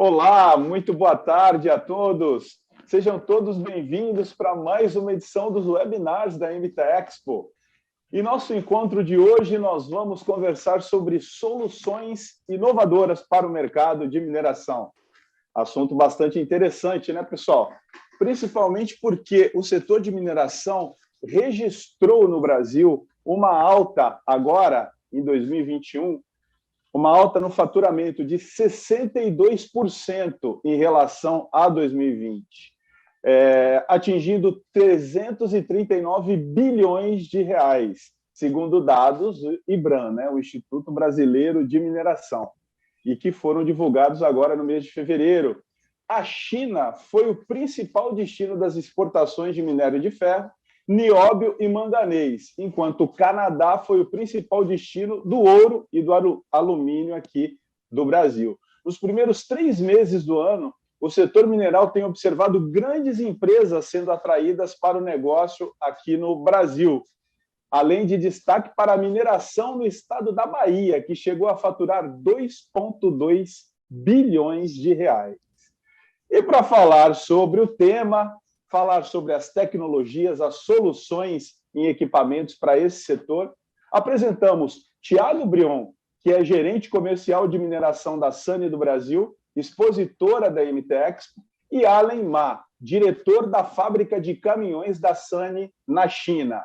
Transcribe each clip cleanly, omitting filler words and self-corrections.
Olá, muito boa tarde a todos. Sejam todos bem-vindos para mais uma edição dos webinars da MT Expo. E nosso encontro de hoje nós vamos conversar sobre soluções inovadoras para o mercado de mineração. Assunto bastante interessante, né, pessoal? Principalmente porque o setor de mineração registrou no Brasil uma alta agora, em 2021, uma alta no faturamento de 62% em relação a 2020, atingindo 339 bilhões de reais, segundo dados do IBRAM, né, o Instituto Brasileiro de Mineração, e que foram divulgados agora no mês de fevereiro. A China foi o principal destino das exportações de minério de ferro, nióbio e manganês, enquanto o Canadá foi o principal destino do ouro e do alumínio aqui do Brasil. Nos primeiros 3 meses do ano, o setor mineral tem observado grandes empresas sendo atraídas para o negócio aqui no Brasil, além de destaque para a mineração no estado da Bahia, que chegou a faturar 2,2 bilhões de reais. E para falar sobre o tema, falar sobre as tecnologias, as soluções em equipamentos para esse setor, apresentamos Thiago Brion, que é gerente comercial de mineração da SANY do Brasil, expositora da MT Expo, e Allen Ma, diretor da fábrica de caminhões da SANY na China.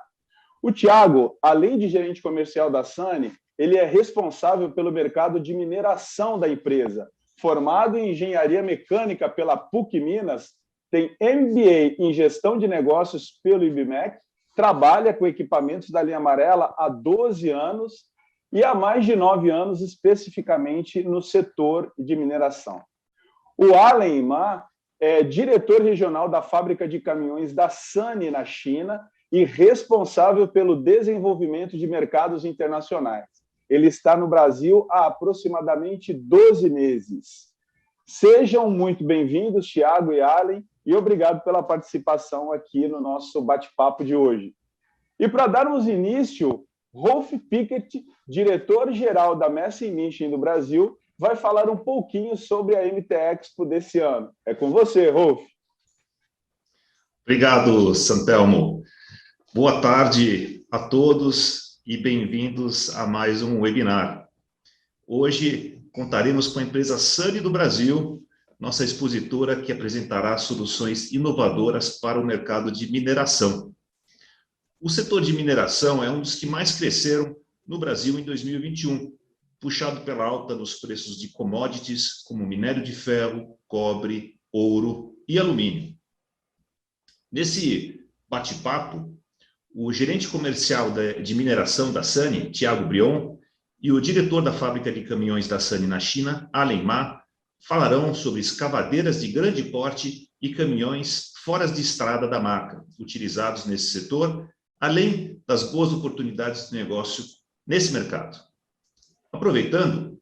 O Thiago, além de gerente comercial da SANY, ele é responsável pelo mercado de mineração da empresa. Formado em engenharia mecânica pela PUC Minas, tem MBA em gestão de negócios pelo IBMEC, trabalha com equipamentos da linha amarela há 12 anos e há mais de 9 anos especificamente no setor de mineração. O Allen Ma é diretor regional da fábrica de caminhões da SANY na China e responsável pelo desenvolvimento de mercados internacionais. Ele está no Brasil há aproximadamente 12 meses. Sejam muito bem-vindos, Thiago e Allen, e obrigado pela participação aqui no nosso bate-papo de hoje. E para darmos início, Rolf Pickert, diretor-geral da Messi do Brasil, vai falar um pouquinho sobre a MT Expo desse ano. É com você, Rolf. Obrigado, Santelmo. Boa tarde a todos e bem-vindos a mais um webinar. Hoje contaremos com a empresa SANY do Brasil, nossa expositora que apresentará soluções inovadoras para o mercado de mineração. O setor de mineração é um dos que mais cresceram no Brasil em 2021, puxado pela alta dos preços de commodities como minério de ferro, cobre, ouro e alumínio. Nesse bate-papo, o gerente comercial de mineração da SANY, Thiago Brion, e o diretor da fábrica de caminhões da SANY na China, Allen Ma, falarão sobre escavadeiras de grande porte e caminhões fora de estrada da marca, utilizados nesse setor, além das boas oportunidades de negócio nesse mercado. Aproveitando,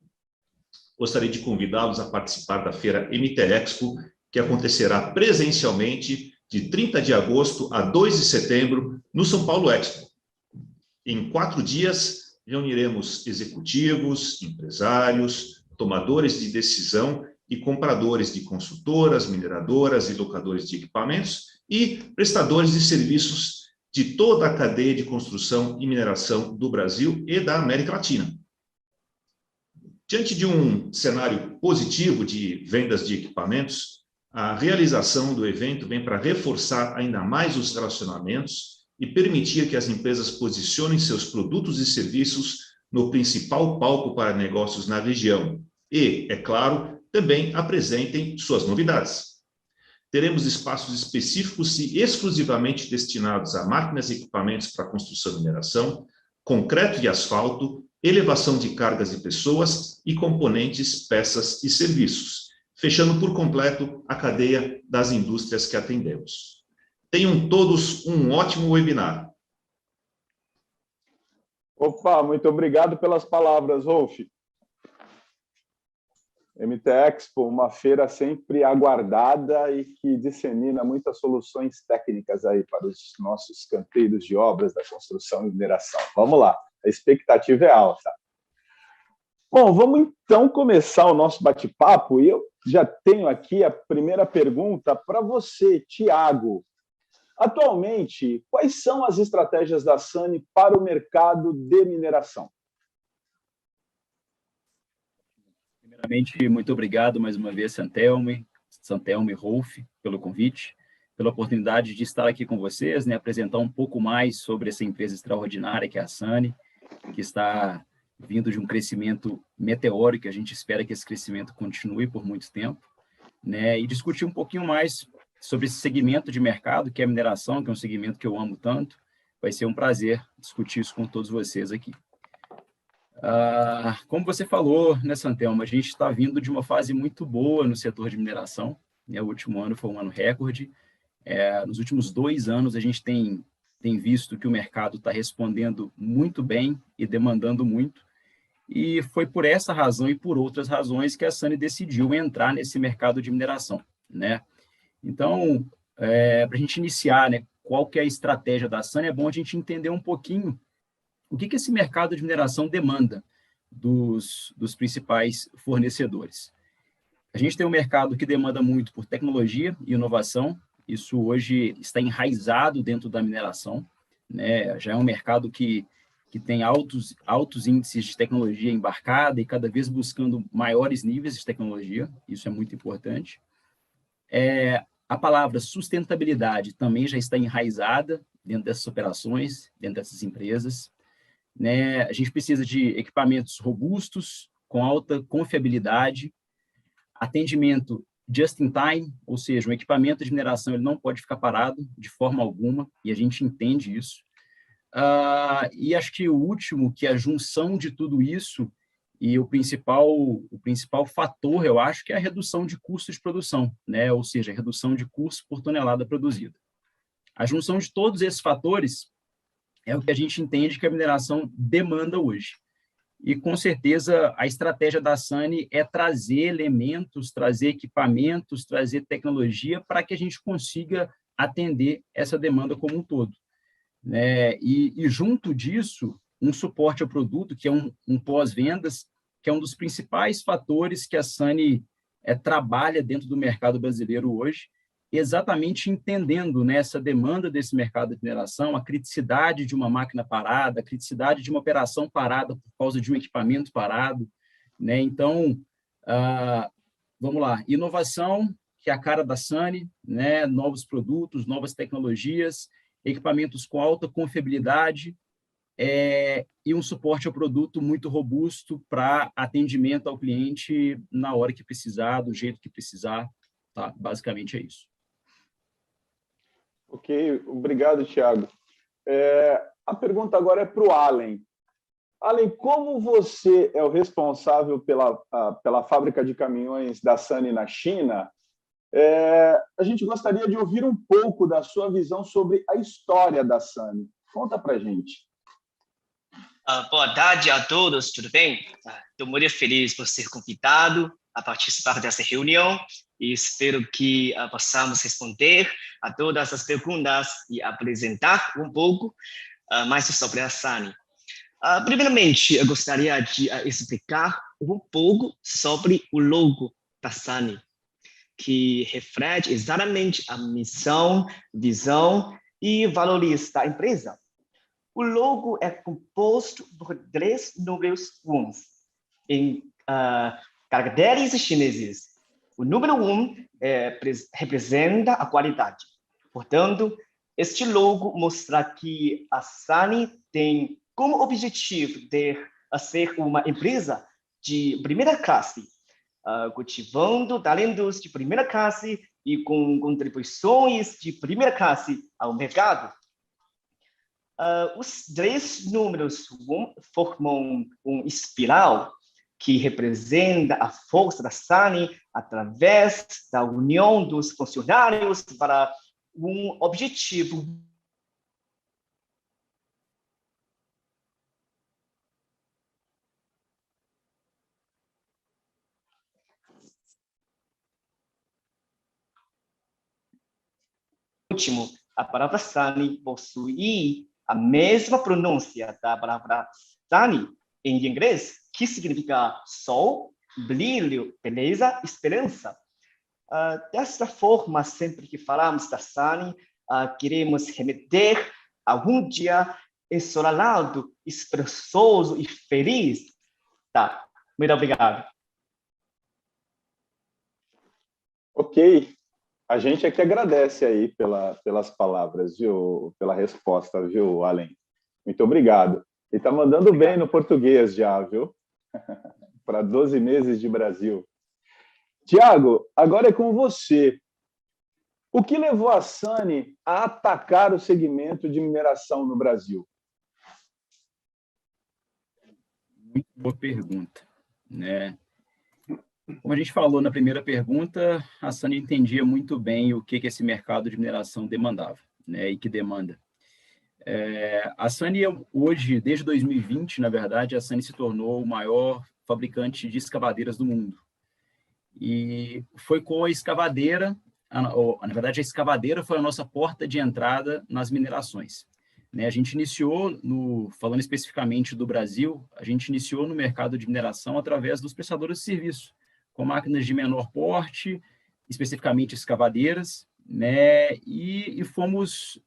gostaria de convidá-los a participar da feira MT Expo, que acontecerá presencialmente de 30 de agosto a 2 de setembro no São Paulo Expo. Em 4 dias, reuniremos executivos, empresários, tomadores de decisão e compradores de consultoras, mineradoras e locadores de equipamentos e prestadores de serviços de toda a cadeia de construção e mineração do Brasil e da América Latina. Diante de um cenário positivo de vendas de equipamentos, a realização do evento vem para reforçar ainda mais os relacionamentos e permitir que as empresas posicionem seus produtos e serviços no principal palco para negócios na região e, é claro, também apresentem suas novidades. Teremos espaços específicos e exclusivamente destinados a máquinas e equipamentos para construção e mineração, concreto e asfalto, elevação de cargas e pessoas e componentes, peças e serviços, fechando por completo a cadeia das indústrias que atendemos. Tenham todos um ótimo webinar. Opa, muito obrigado pelas palavras, Rolf. MT Expo, uma feira sempre aguardada e que dissemina muitas soluções técnicas aí para os nossos canteiros de obras da construção e mineração. Vamos lá, a expectativa é alta. Bom, vamos então começar o nosso bate-papo e eu já tenho aqui a primeira pergunta para você, Tiago. Atualmente, quais são as estratégias da Sany para o mercado de mineração? Primeiramente, muito obrigado mais uma vez, Santelme e Rolf, pelo convite, pela oportunidade de estar aqui com vocês, né, apresentar um pouco mais sobre essa empresa extraordinária que é a Sany, que está vindo de um crescimento meteórico, a gente espera que esse crescimento continue por muito tempo, né, e discutir um pouquinho mais sobre esse segmento de mercado, que é a mineração, que é um segmento que eu amo tanto. Vai ser um prazer discutir isso com todos vocês aqui. Como você falou, né, Santelmo, a gente está vindo de uma fase muito boa no setor de mineração, né, o último ano foi um ano recorde. Nos últimos 2 anos, a gente tem visto que o mercado está respondendo muito bem e demandando muito, e foi por essa razão e por outras razões que a Sany decidiu entrar nesse mercado de mineração, né? Então, para a gente iniciar, né, qual que é a estratégia da Sany, é bom a gente entender um pouquinho o que esse mercado de mineração demanda dos principais fornecedores. A gente tem um mercado que demanda muito por tecnologia e inovação, isso hoje está enraizado dentro da mineração, né? Já é um mercado que tem altos índices de tecnologia embarcada e cada vez buscando maiores níveis de tecnologia, isso é muito importante. A palavra sustentabilidade também já está enraizada dentro dessas operações, dentro dessas empresas, né? A gente precisa de equipamentos robustos, com alta confiabilidade, atendimento just in time, ou seja, um equipamento de mineração ele não pode ficar parado de forma alguma, e a gente entende isso. E acho que o último, que é a junção de tudo isso, e o principal fator, eu acho, que é a redução de custos de produção, né? Ou seja, a redução de custo por tonelada produzida. A junção de todos esses fatores é o que a gente entende que a mineração demanda hoje. E, com certeza, a estratégia da Sany é trazer elementos, trazer equipamentos, trazer tecnologia para que a gente consiga atender essa demanda como um todo, né? E junto disso, um suporte ao produto, que é um pós-vendas, que é um dos principais fatores que a Sany trabalha dentro do mercado brasileiro hoje, exatamente entendendo, né, essa demanda desse mercado de mineração, a criticidade de uma máquina parada, a criticidade de uma operação parada por causa de um equipamento parado, né? Então, vamos lá, inovação, que é a cara da Sany, né? Novos produtos, novas tecnologias, equipamentos com alta confiabilidade, e um suporte ao produto muito robusto para atendimento ao cliente na hora que precisar, do jeito que precisar, tá? Basicamente é isso. Ok, obrigado, Tiago. A pergunta agora é para o Allen. Allen, como você é o responsável pela fábrica de caminhões da Sany na China, a gente gostaria de ouvir um pouco da sua visão sobre a história da Sany. Conta para a gente. Boa tarde a todos, tudo bem? Estou muito feliz por ser convidado a participar dessa reunião e espero que possamos responder a todas as perguntas e apresentar um pouco mais sobre a Sany. Primeiramente, eu gostaria de explicar um pouco sobre o logo da Sany, que reflete exatamente a missão, visão e valores da empresa. O logo é composto por 3 números 1 em caracteres chineses. O número 1 representa a qualidade. Portanto, este logo mostra que a Sany tem como objetivo ser uma empresa de primeira classe, cultivando talentos de primeira classe e com contribuições de primeira classe ao mercado. Os 3 números formam um espiral que representa a força da Sany através da união dos funcionários para um objetivo último. A palavra Sany possui a mesma pronúncia da palavra Sunny em inglês, que significa sol, brilho, beleza, esperança. Dessa forma, sempre que falamos da Sunny, queremos remeter algum dia ensolarado, esperançoso e feliz. Tá, muito obrigado. Ok, a gente é que agradece aí pelas palavras, viu? Pela resposta, viu, Allen? Muito obrigado. E está mandando bem no português já, viu? Para 12 meses de Brasil. Tiago, agora é com você. O que levou a Sunny a atacar o segmento de mineração no Brasil? Muito boa pergunta, né? Como a gente falou na primeira pergunta, a Sunny entendia muito bem o que esse mercado de mineração demandava, né? E que demanda. A Sunny hoje, desde 2020, na verdade, a Sunny se tornou o maior fabricante de escavadeiras do mundo. E foi com a escavadeira, na verdade, a escavadeira foi a nossa porta de entrada nas minerações. A gente iniciou, falando especificamente do Brasil, a gente iniciou no mercado de mineração através dos prestadores de serviço, com máquinas de menor porte, especificamente escavadeiras, né? E fomos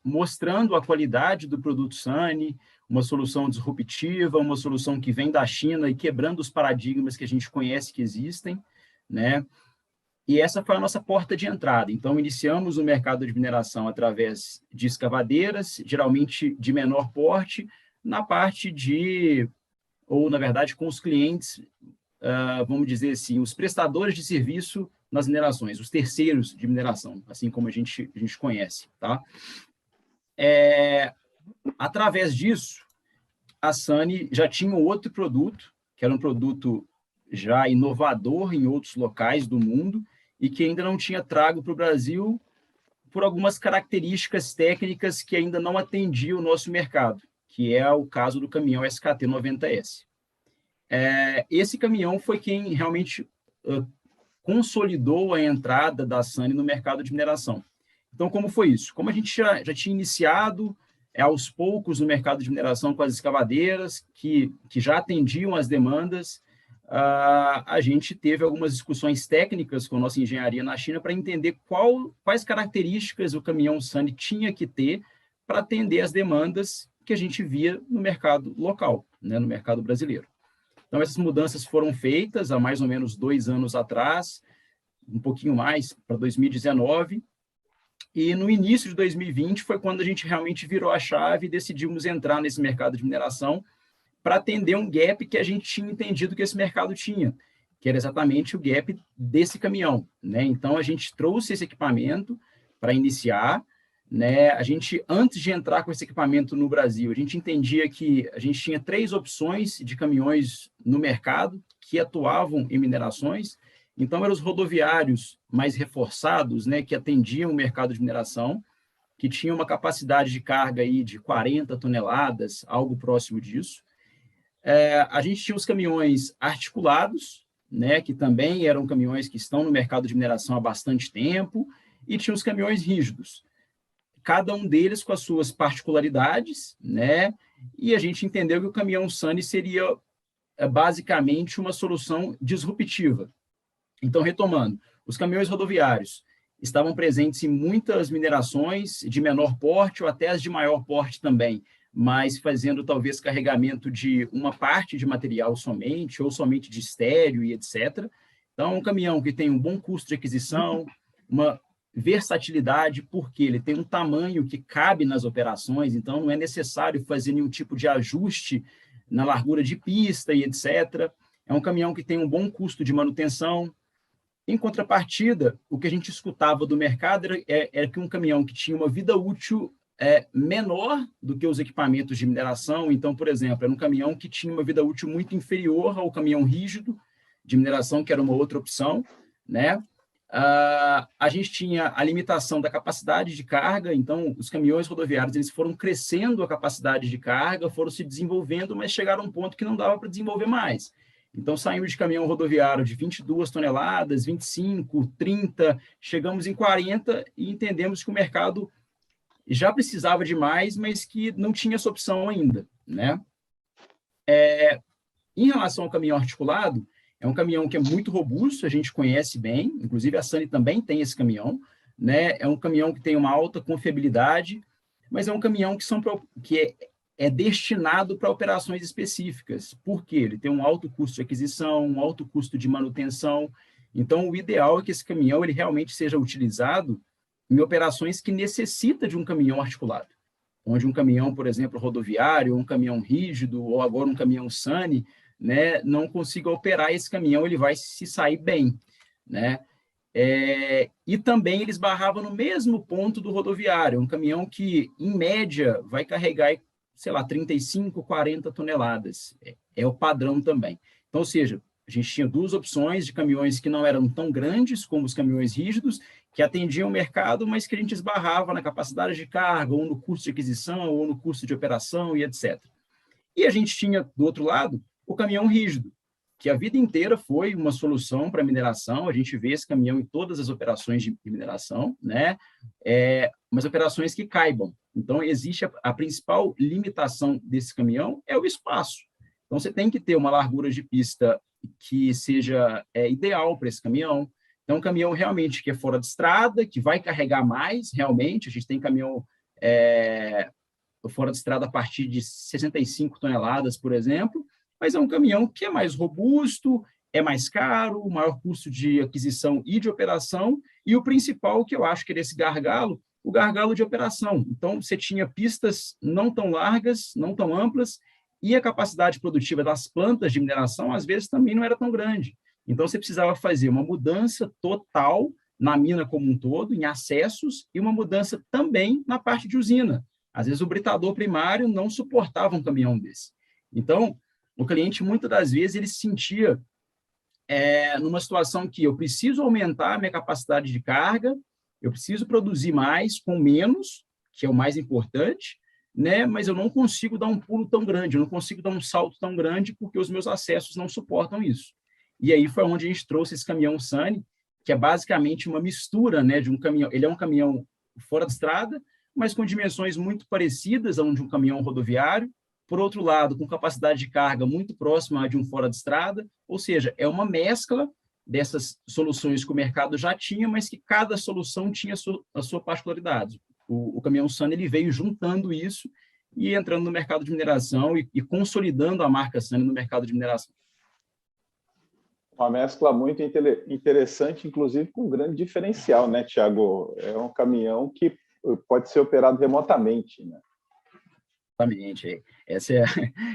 mostrando a qualidade do produto Sunny, uma solução disruptiva, uma solução que vem da China e quebrando os paradigmas que a gente conhece que existem, né? E essa foi a nossa porta de entrada. Então, iniciamos o mercado de mineração através de escavadeiras, geralmente de menor porte, na parte ou na verdade, com os clientes, vamos dizer assim, os prestadores de serviço nas minerações, os terceiros de mineração, assim como a gente conhece, tá? Através disso, a Sunny já tinha outro produto, que era um produto já inovador em outros locais do mundo e que ainda não tinha trago para o Brasil por algumas características técnicas que ainda não atendiam o nosso mercado, que é o caso do caminhão SKT-90S. Esse caminhão foi quem realmente consolidou a entrada da Sunny no mercado de mineração. Então, como foi isso? Como a gente já tinha iniciado aos poucos no mercado de mineração com as escavadeiras, que já atendiam as demandas, a gente teve algumas discussões técnicas com a nossa engenharia na China para entender quais características o caminhão Sunny tinha que ter para atender as demandas que a gente via no mercado local, né, no mercado brasileiro. Então, essas mudanças foram feitas há mais ou menos 2 anos atrás, um pouquinho mais, para 2019, e no início de 2020 foi quando a gente realmente virou a chave e decidimos entrar nesse mercado de mineração para atender um gap que a gente tinha entendido que esse mercado tinha, que era exatamente o gap desse caminhão, né? Então, a gente trouxe esse equipamento para iniciar, né? A gente, antes de entrar com esse equipamento no Brasil, a gente entendia que a gente tinha 3 opções de caminhões no mercado que atuavam em minerações. Então, eram os rodoviários mais reforçados, né, que atendiam o mercado de mineração, que tinham uma capacidade de carga aí de 40 toneladas, algo próximo disso. A gente tinha os caminhões articulados, né, que também eram caminhões que estão no mercado de mineração há bastante tempo, e tinha os caminhões rígidos, cada um deles com as suas particularidades, né, e a gente entendeu que o caminhão Sunny seria basicamente uma solução disruptiva. Então, retomando, os caminhões rodoviários estavam presentes em muitas minerações de menor porte ou até as de maior porte também, mas fazendo talvez carregamento de uma parte de material somente, ou somente de estéreo e etc. Então, é um caminhão que tem um bom custo de aquisição, uma versatilidade, porque ele tem um tamanho que cabe nas operações, então não é necessário fazer nenhum tipo de ajuste na largura de pista e etc. É um caminhão que tem um bom custo de manutenção. Em contrapartida, o que a gente escutava do mercado era que um caminhão que tinha uma vida útil menor do que os equipamentos de mineração. Então, por exemplo, era um caminhão que tinha uma vida útil muito inferior ao caminhão rígido de mineração, que era uma outra opção, né? A gente tinha a limitação da capacidade de carga, então os caminhões rodoviários eles foram crescendo a capacidade de carga, foram se desenvolvendo, mas chegaram a um ponto que não dava para desenvolver mais. Então, saímos de caminhão rodoviário de 22 toneladas, 25, 30, chegamos em 40 e entendemos que o mercado já precisava de mais, mas que não tinha essa opção ainda, né? Em relação ao caminhão articulado, É um caminhão que é muito robusto, a gente conhece bem, inclusive a Sany também tem esse caminhão, né? É um caminhão que tem uma alta confiabilidade, mas é um caminhão que é destinado para operações específicas. Por quê? Ele tem um alto custo de aquisição, um alto custo de manutenção. Então, o ideal é que esse caminhão ele realmente seja utilizado em operações que necessita de um caminhão articulado, onde um caminhão, por exemplo, rodoviário, um caminhão rígido, ou agora um caminhão Sany, né, não consiga operar esse caminhão, ele vai se sair bem, né? E também eles barravam no mesmo ponto do rodoviário, um caminhão que, em média, vai carregar, sei lá, 35, 40 toneladas. É o padrão também. Então, ou seja, a gente tinha duas opções de caminhões que não eram tão grandes como os caminhões rígidos, que atendiam o mercado, mas que a gente esbarrava na capacidade de carga, ou no custo de aquisição, ou no custo de operação, e etc. E a gente tinha, do outro lado, o caminhão rígido, que a vida inteira foi uma solução para mineração. A gente vê esse caminhão em todas as operações de mineração, né? Mas operações que caibam. Então, existe a principal limitação desse caminhão é o espaço. Então, você tem que ter uma largura de pista que seja ideal para esse caminhão. Então, um caminhão realmente que é fora de estrada, que vai carregar mais, realmente. A gente tem caminhão fora de estrada a partir de 65 toneladas, por exemplo, mas é um caminhão que é mais robusto, é mais caro, maior custo de aquisição e de operação, e o principal que eu acho que era esse gargalo, o gargalo de operação. Então, você tinha pistas não tão largas, não tão amplas, e a capacidade produtiva das plantas de mineração, às vezes, também não era tão grande. Então, você precisava fazer uma mudança total na mina como um todo, em acessos, e uma mudança também na parte de usina. Às vezes, o britador primário não suportava um caminhão desse. Então, o cliente, muitas das vezes, ele se sentia numa situação que eu preciso aumentar a minha capacidade de carga, eu preciso produzir mais com menos, que é o mais importante, né? Mas eu não consigo dar um pulo tão grande, eu não consigo dar um salto tão grande porque os meus acessos não suportam isso. E aí foi onde a gente trouxe esse caminhão Sany, que é basicamente uma mistura, né, de um caminhão. Ele é um caminhão fora de estrada, mas com dimensões muito parecidas a de um caminhão rodoviário, por outro lado, com capacidade de carga muito próxima a de um fora de estrada, ou seja, é uma mescla dessas soluções que o mercado já tinha, mas que cada solução tinha a sua particularidade. O caminhão Sany ele veio juntando isso e entrando no mercado de mineração e consolidando a marca Sany no mercado de mineração. Uma mescla muito interessante, inclusive com um grande diferencial, né, Thiago? É um caminhão que pode ser operado remotamente, né? Exatamente. Essa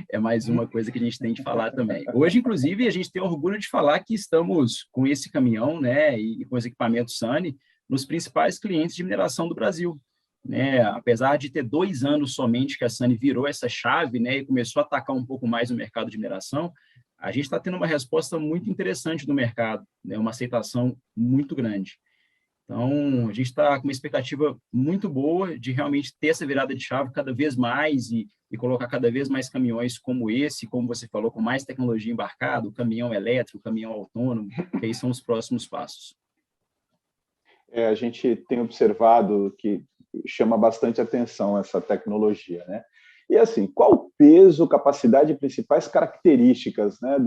é mais uma coisa que a gente tem de falar também. Hoje, inclusive, a gente tem orgulho de falar que estamos com esse caminhão, né, e com os equipamentos Sany nos principais clientes de mineração do Brasil. Né? Apesar de ter 2 anos somente que a Sany virou essa chave, né, e começou a atacar um pouco mais o mercado de mineração, a gente está tendo uma resposta muito interessante do mercado, né, uma aceitação muito grande. Então, a gente está com uma expectativa muito boa de realmente ter essa virada de chave cada vez mais e colocar cada vez mais caminhões como esse, como você falou, com mais tecnologia embarcada, o caminhão elétrico, o caminhão autônomo, que aí são os próximos passos. A gente tem observado que chama bastante atenção essa tecnologia, né? E assim, qual o peso, capacidade e principais características, né,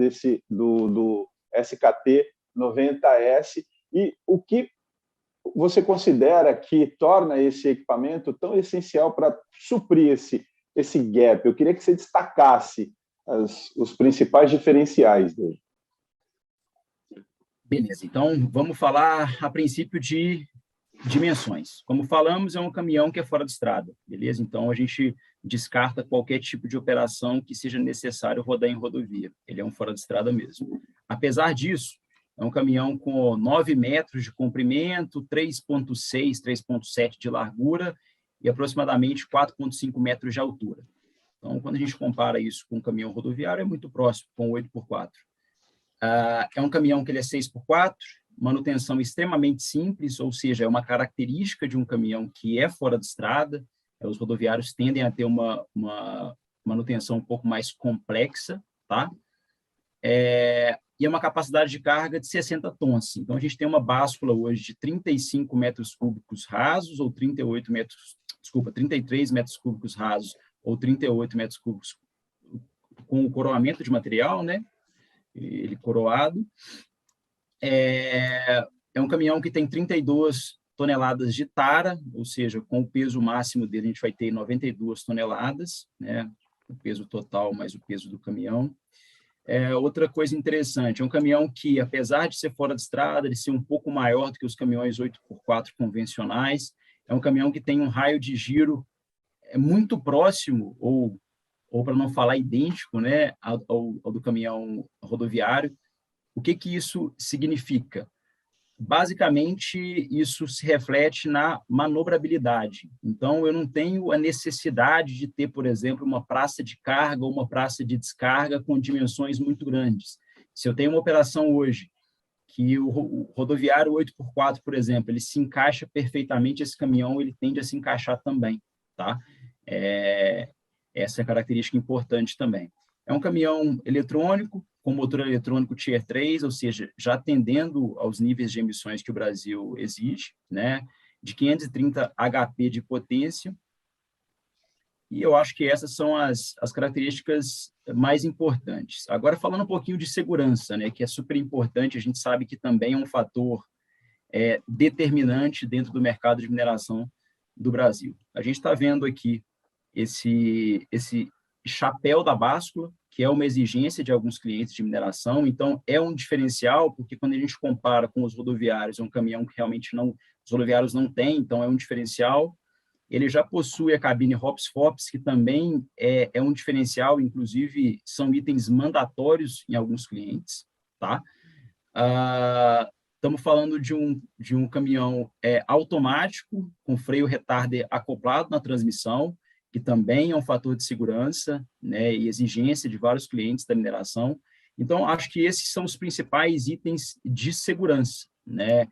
do SKT 90S e o que você considera que torna esse equipamento tão essencial para suprir esse gap? Eu queria que você destacasse os principais diferenciais dele. Beleza, então vamos falar a princípio de dimensões. Como falamos, é um caminhão que é fora de estrada, beleza? Então a gente descarta qualquer tipo de operação que seja necessário rodar em rodovia. Ele é um fora de estrada mesmo. Apesar disso, é um caminhão com 9 metros de comprimento, 3,6, 3,7 de largura e aproximadamente 4,5 metros de altura. Então, quando a gente compara isso com um caminhão rodoviário, é muito próximo, com 8x4. É um caminhão que ele é 6x4, manutenção extremamente simples, ou seja, é uma característica de um caminhão que é fora de estrada. Os rodoviários tendem a ter uma manutenção um pouco mais complexa, tá? E é uma capacidade de carga de 60 tons. Então, a gente tem uma báscula hoje de 35 metros cúbicos rasos, ou 33 metros cúbicos rasos, ou 38 metros cúbicos com o coroamento de material, né? ele coroado. É um caminhão que tem 32 toneladas de tara, ou seja, com o peso máximo dele, a gente vai ter 92 toneladas, né? O peso total mais o peso do caminhão. Outra coisa interessante, é um caminhão que, apesar de ser fora de estrada, ele ser um pouco maior do que os caminhões 8x4 convencionais, é um caminhão que tem um raio de giro muito próximo, ou para não falar idêntico, né, ao do caminhão rodoviário. O que isso significa? Basicamente, isso se reflete na manobrabilidade. Então, eu não tenho a necessidade de ter, por exemplo, uma praça de carga ou uma praça de descarga com dimensões muito grandes. Se eu tenho uma operação hoje que o rodoviário 8x4, por exemplo, ele se encaixa perfeitamente, esse caminhão ele tende a se encaixar também, tá? Essa é a característica importante também. É um caminhão eletrônico, com motor eletrônico Tier 3, ou seja, já atendendo aos níveis de emissões que o Brasil exige, né, de 530 HP de potência. E eu acho que essas são as características mais importantes. Agora, falando um pouquinho de segurança, né, que é super importante, a gente sabe que também é um fator determinante dentro do mercado de mineração do Brasil. A gente está vendo aqui esse chapéu da báscula, que é uma exigência de alguns clientes de mineração, então é um diferencial, porque quando a gente compara com os rodoviários, é um caminhão que realmente os rodoviários não têm, então é um diferencial. Ele já possui a cabine Hops-Fops, que também é um diferencial, inclusive são itens mandatórios em alguns clientes, tá? Estamos falando de um caminhão automático, com freio retarder acoplado na transmissão, que também é um fator de segurança, né, e exigência de vários clientes da mineração. Então, acho que esses são os principais itens de segurança, né,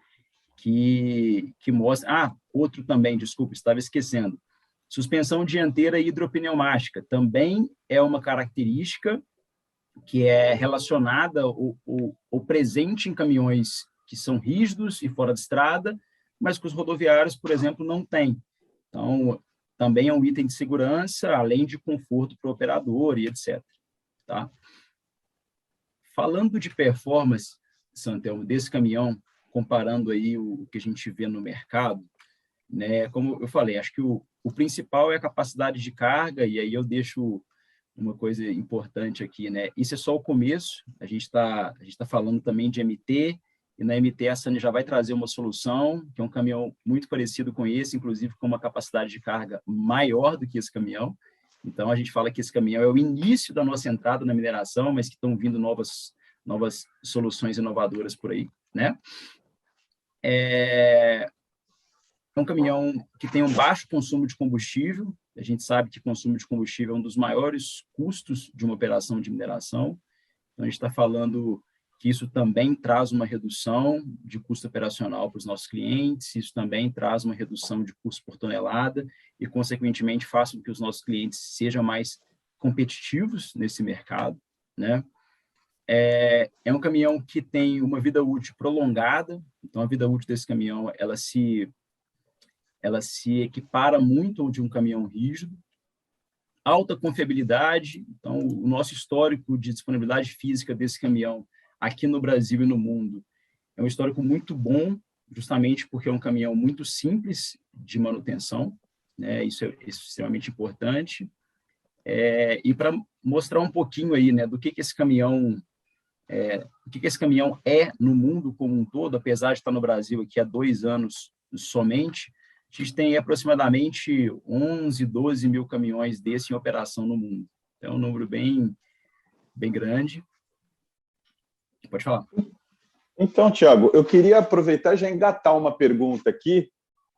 que mostram... outro também, desculpa, estava esquecendo. Suspensão dianteira hidropneumática também é uma característica que é relacionada ou presente em caminhões que são rígidos e fora de estrada, mas que os rodoviários, por exemplo, não têm. Então, também é um item de segurança, além de conforto para o operador e etc. Tá? Falando de performance, Santelmo, desse caminhão, comparando aí o que a gente vê no mercado, né, como eu falei, acho que o principal é a capacidade de carga, e aí eu deixo uma coisa importante aqui, né? Isso é só o começo, a gente tá falando também de MT, e na MT a Sany já vai trazer uma solução, que é um caminhão muito parecido com esse, inclusive com uma capacidade de carga maior do que esse caminhão. Então, a gente fala que esse caminhão é o início da nossa entrada na mineração, mas que estão vindo novas soluções inovadoras por aí, né? É um caminhão que tem um baixo consumo de combustível. A gente sabe que consumo de combustível é um dos maiores custos de uma operação de mineração. Então, a gente está falando que isso também traz uma redução de custo operacional para os nossos clientes, isso também traz uma redução de custo por tonelada e, consequentemente, faz com que os nossos clientes sejam mais competitivos nesse mercado, né? É um caminhão que tem uma vida útil prolongada, então a vida útil desse caminhão ela se equipara muito ao de um caminhão rígido. Alta confiabilidade, então o nosso histórico de disponibilidade física desse caminhão aqui no Brasil e no mundo é um histórico muito bom, justamente porque é um caminhão muito simples de manutenção, né? Isso é extremamente importante. E para mostrar um pouquinho aí, né, do que esse caminhão é no mundo como um todo, apesar de estar no Brasil aqui há 2 anos somente, a gente tem aproximadamente 11, 12 mil caminhões desse em operação no mundo. Então, é um número bem grande. Pode falar. Então, Thiago, eu queria aproveitar e já engatar uma pergunta aqui.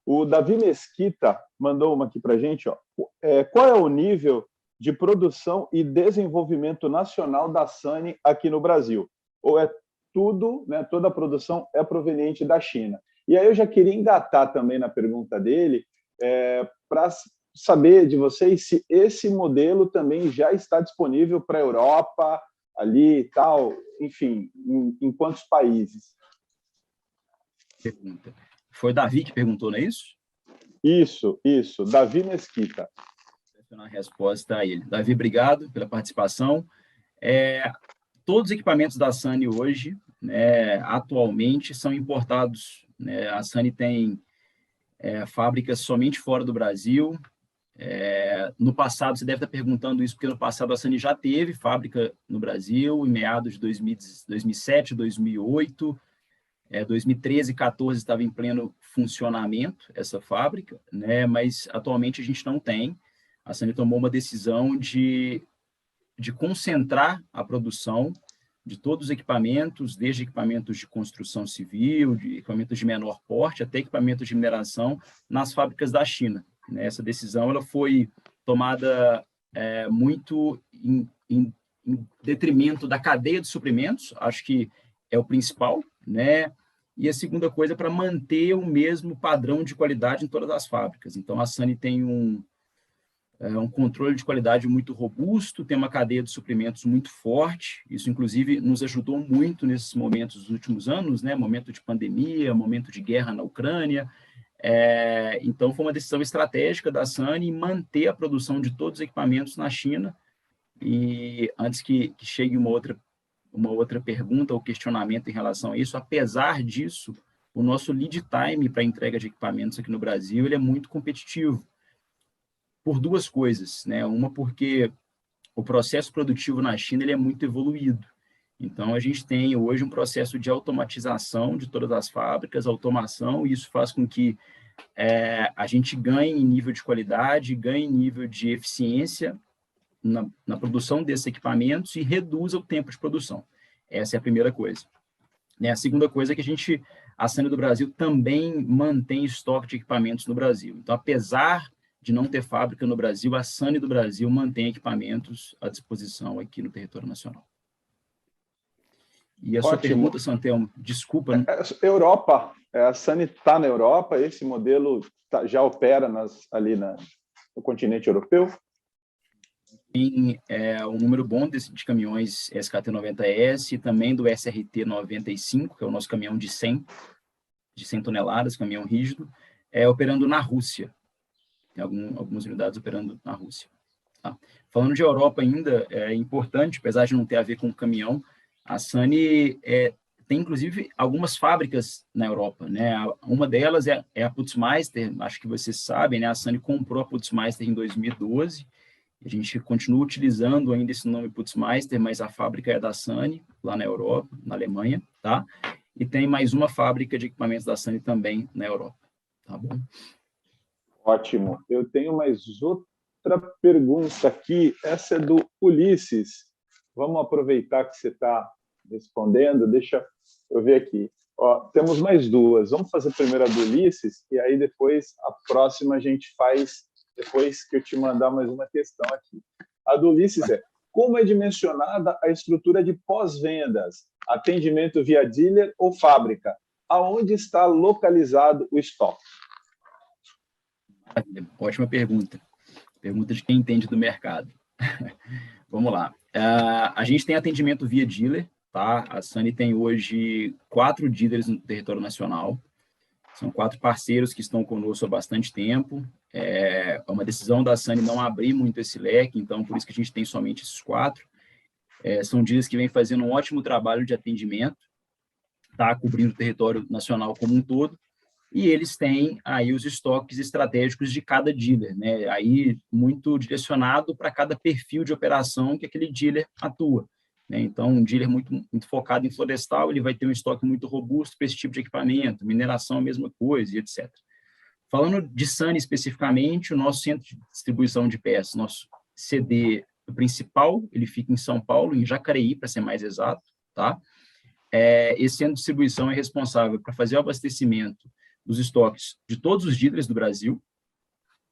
O Davi Mesquita mandou uma aqui para a gente. Qual é o nível de produção e desenvolvimento nacional da Sany aqui no Brasil? Ou é tudo, né, toda a produção é proveniente da China? E aí eu já queria engatar também na pergunta dele para saber de vocês se esse modelo também já está disponível para a Europa, ali e tal, enfim, em quantos países? Pergunta. Foi o Davi que perguntou, não é isso? Isso, Davi Mesquita. Vou dar a resposta a ele. Davi, obrigado pela participação. todos os equipamentos da Sany hoje, né, atualmente, são importados, né? A Sany tem fábricas somente fora do Brasil. No passado, você deve estar perguntando isso, porque no passado a Sany já teve fábrica no Brasil, em meados de 2007, 2008, 2013 e 2014 estava em pleno funcionamento essa fábrica, né? Mas atualmente a gente não tem. A Sany tomou uma decisão de concentrar a produção de todos os equipamentos, desde equipamentos de construção civil, de equipamentos de menor porte, até equipamentos de mineração, nas fábricas da China. Essa decisão ela foi tomada muito em detrimento da cadeia de suprimentos, acho que é o principal, né? E a segunda coisa é para manter o mesmo padrão de qualidade em todas as fábricas. Então, a Sany tem um controle de qualidade muito robusto, tem uma cadeia de suprimentos muito forte. Isso, inclusive, nos ajudou muito nesses momentos dos últimos anos, né? Momento de pandemia, momento de guerra na Ucrânia. Então, foi uma decisão estratégica da Sany manter a produção de todos os equipamentos na China. E antes que chegue uma outra pergunta ou questionamento em relação a isso, apesar disso, o nosso lead time para entrega de equipamentos aqui no Brasil ele é muito competitivo, por duas coisas, né? Uma, porque o processo produtivo na China ele é muito evoluído. Então, a gente tem hoje um processo de automatização de todas as fábricas, automação, e isso faz com que a gente ganhe em nível de qualidade, ganhe em nível de eficiência na produção desses equipamentos e reduza o tempo de produção. Essa é a primeira coisa. A segunda coisa é que a Sany do Brasil também mantém estoque de equipamentos no Brasil. Então, apesar de não ter fábrica no Brasil, a Sany do Brasil mantém equipamentos à disposição aqui no território nacional. E a sua pergunta, Santelmo, desculpa. Né? Europa, a Sany está na Europa, esse modelo já opera ali no continente europeu? Tem um número bom de caminhões SKT-90S e também do SRT-95, que é o nosso caminhão de 100 toneladas, caminhão rígido, operando na Rússia. Tem algumas unidades operando na Rússia. Tá? Falando de Europa ainda, é importante, apesar de não ter a ver com o caminhão, a Sany tem, inclusive, algumas fábricas na Europa. Né? Uma delas é a Putzmeister, acho que vocês sabem, né? A Sany comprou a Putzmeister em 2012, a gente continua utilizando ainda esse nome Putzmeister, mas a fábrica é da Sany, lá na Europa, na Alemanha, tá? E tem mais uma fábrica de equipamentos da Sany também na Europa, tá bom? Ótimo. Eu tenho mais outra pergunta aqui, essa é do Ulisses. Vamos aproveitar que você está respondendo, deixa eu ver aqui. Temos mais duas. Vamos fazer primeiro a do Ulisses, e aí depois a próxima a gente faz, depois que eu te mandar mais uma questão aqui. A do Ulisses é: como é dimensionada a estrutura de pós-vendas? Atendimento via dealer ou fábrica? Aonde está localizado o estoque? Ótima pergunta. Pergunta de quem entende do mercado. Vamos lá. A gente tem atendimento via dealer, tá? A Sany tem hoje 4 dealers no território nacional. São 4 parceiros que estão conosco há bastante tempo. É uma decisão da Sany não abrir muito esse leque, então por isso que a gente tem somente esses 4. São dealers que vêm fazendo um ótimo trabalho de atendimento, tá? Cobrindo o território nacional como um todo. E eles têm aí os estoques estratégicos de cada dealer, né? Aí muito direcionado para cada perfil de operação que aquele dealer atua, né? Então, um dealer muito focado em florestal, ele vai ter um estoque muito robusto para esse tipo de equipamento, mineração a mesma coisa, e etc. Falando de Sany especificamente, o nosso centro de distribuição de peças, nosso CD principal, ele fica em São Paulo, em Jacareí, para ser mais exato, tá? Esse centro de distribuição é responsável para fazer o abastecimento dos estoques de todos os dealers do Brasil.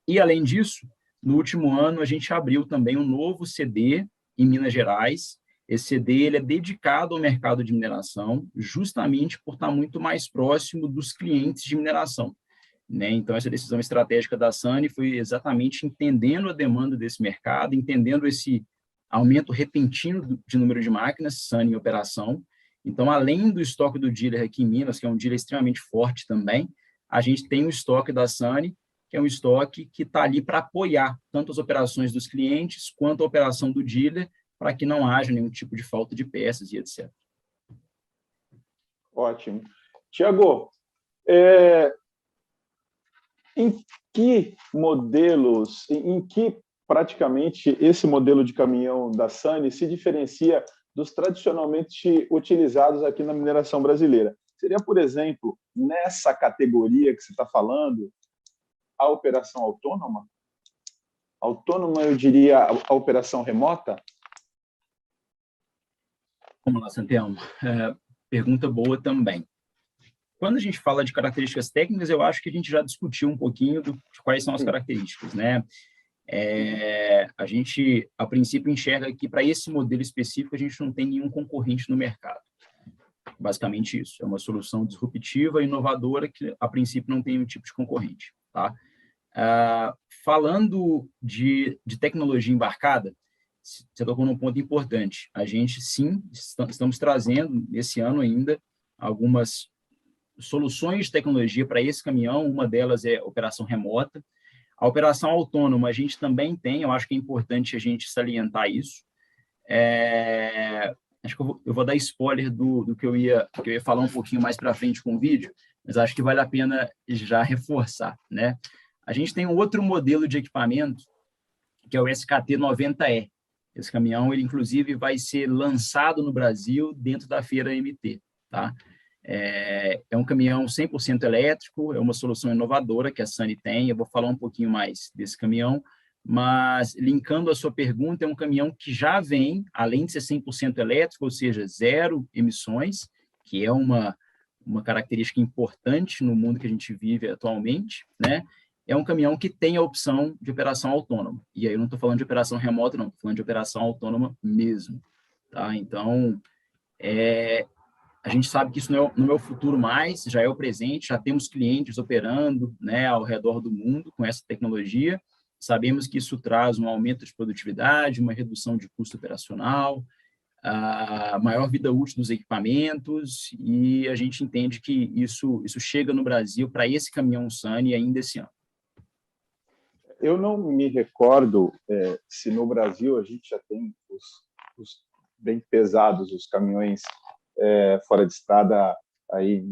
E, além disso, no último ano, a gente abriu também um novo CD em Minas Gerais. Esse CD ele é dedicado ao mercado de mineração, justamente por estar muito mais próximo dos clientes de mineração, né? Então, essa decisão estratégica da Sany foi exatamente entendendo a demanda desse mercado, entendendo esse aumento repentino de número de máquinas Sany em operação. Então, além do estoque do dealer aqui em Minas, que é um dealer extremamente forte também, a gente tem o estoque da Sany, que é um estoque que está ali para apoiar tanto as operações dos clientes quanto a operação do dealer, para que não haja nenhum tipo de falta de peças e etc. Ótimo. Tiago, em que modelos, em que praticamente esse modelo de caminhão da SANY se diferencia dos tradicionalmente utilizados aqui na mineração brasileira? Seria, por exemplo, nessa categoria que você está falando, a operação autônoma? Autônoma, eu diria, a operação remota? Vamos lá, Santelmo. Pergunta boa também. Quando a gente fala de características técnicas, eu acho que a gente já discutiu um pouquinho de quais são as características, né? A gente, a princípio, enxerga que para esse modelo específico a gente não tem nenhum concorrente no mercado. Basicamente isso. É uma solução disruptiva, inovadora, que a princípio não tem nenhum tipo de concorrente, tá? Falando de tecnologia embarcada, você tocou num ponto importante. A gente, sim, estamos trazendo, esse ano ainda, algumas soluções de tecnologia para esse caminhão. Uma delas é a operação remota. A operação autônoma a gente também tem, eu acho que é importante a gente salientar isso. Acho que eu vou dar spoiler do que eu ia falar um pouquinho mais para frente com o vídeo, mas acho que vale a pena já reforçar, né? A gente tem um outro modelo de equipamento, que é o SKT-90E. Esse caminhão, ele inclusive vai ser lançado no Brasil dentro da feira MT, tá? É um caminhão 100% elétrico, é uma solução inovadora que a SANY tem. Eu vou falar um pouquinho mais desse caminhão, mas, linkando a sua pergunta, é um caminhão que já vem, além de ser 100% elétrico, ou seja, zero emissões, que é uma característica importante no mundo que a gente vive atualmente, né? É um caminhão que tem a opção de operação autônoma. E aí eu não estou falando de operação remota, não, estou falando de operação autônoma mesmo, tá? Então, a gente sabe que isso não é o futuro mais, já é o presente, já temos clientes operando, né, ao redor do mundo com essa tecnologia. Sabemos que isso traz um aumento de produtividade, uma redução de custo operacional, a maior vida útil dos equipamentos, e a gente entende que isso chega no Brasil para esse caminhão SANY ainda esse ano. Eu não me recordo se no Brasil a gente já tem os bem pesados, os caminhões fora de estrada aí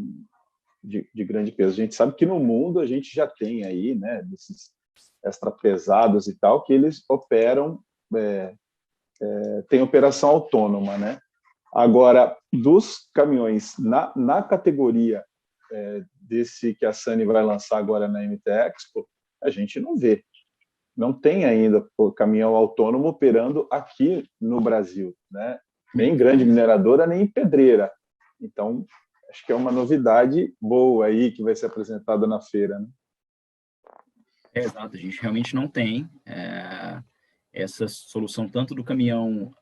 de grande peso. A gente sabe que no mundo a gente já tem aí, né, desses extra pesados e tal, que eles operam, tem operação autônoma, né? Agora, dos caminhões na categoria desse que a SANY vai lançar agora na MT Expo, a gente não vê. Não tem ainda o caminhão autônomo operando aqui no Brasil, né? Nem grande mineradora, nem pedreira. Então, acho que é uma novidade boa aí que vai ser apresentada na feira, né? Exato, a gente realmente não tem essa solução tanto do caminhão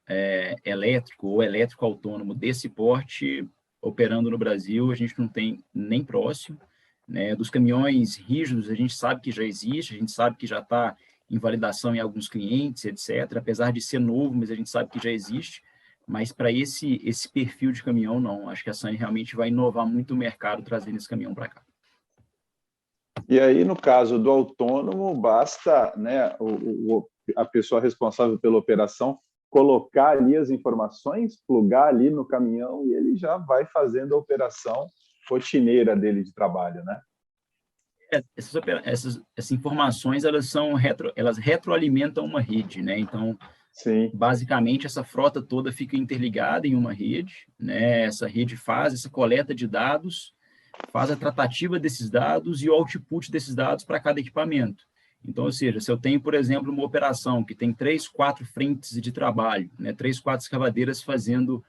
elétrico ou elétrico autônomo desse porte operando no Brasil, a gente não tem nem próximo, né? Dos caminhões rígidos, a gente sabe que já existe, a gente sabe que já está em validação em alguns clientes, etc. Apesar de ser novo, mas a gente sabe que já existe. Mas para esse perfil de caminhão, não. Acho que a SANY realmente vai inovar muito o mercado trazendo esse caminhão para cá. E aí, no caso do autônomo, basta, né, a pessoa responsável pela operação colocar ali as informações, plugar ali no caminhão e ele já vai fazendo a operação rotineira dele de trabalho, né? Essas informações, elas retroalimentam uma rede, né? Então, sim, basicamente, essa frota toda fica interligada em uma rede, né? Essa rede faz essa coleta de dados, faz a tratativa desses dados e o output desses dados para cada equipamento. Então, ou seja, se eu tenho, por exemplo, uma operação que tem 3, 4 frentes de trabalho, né? 3, 4 escavadeiras fazendo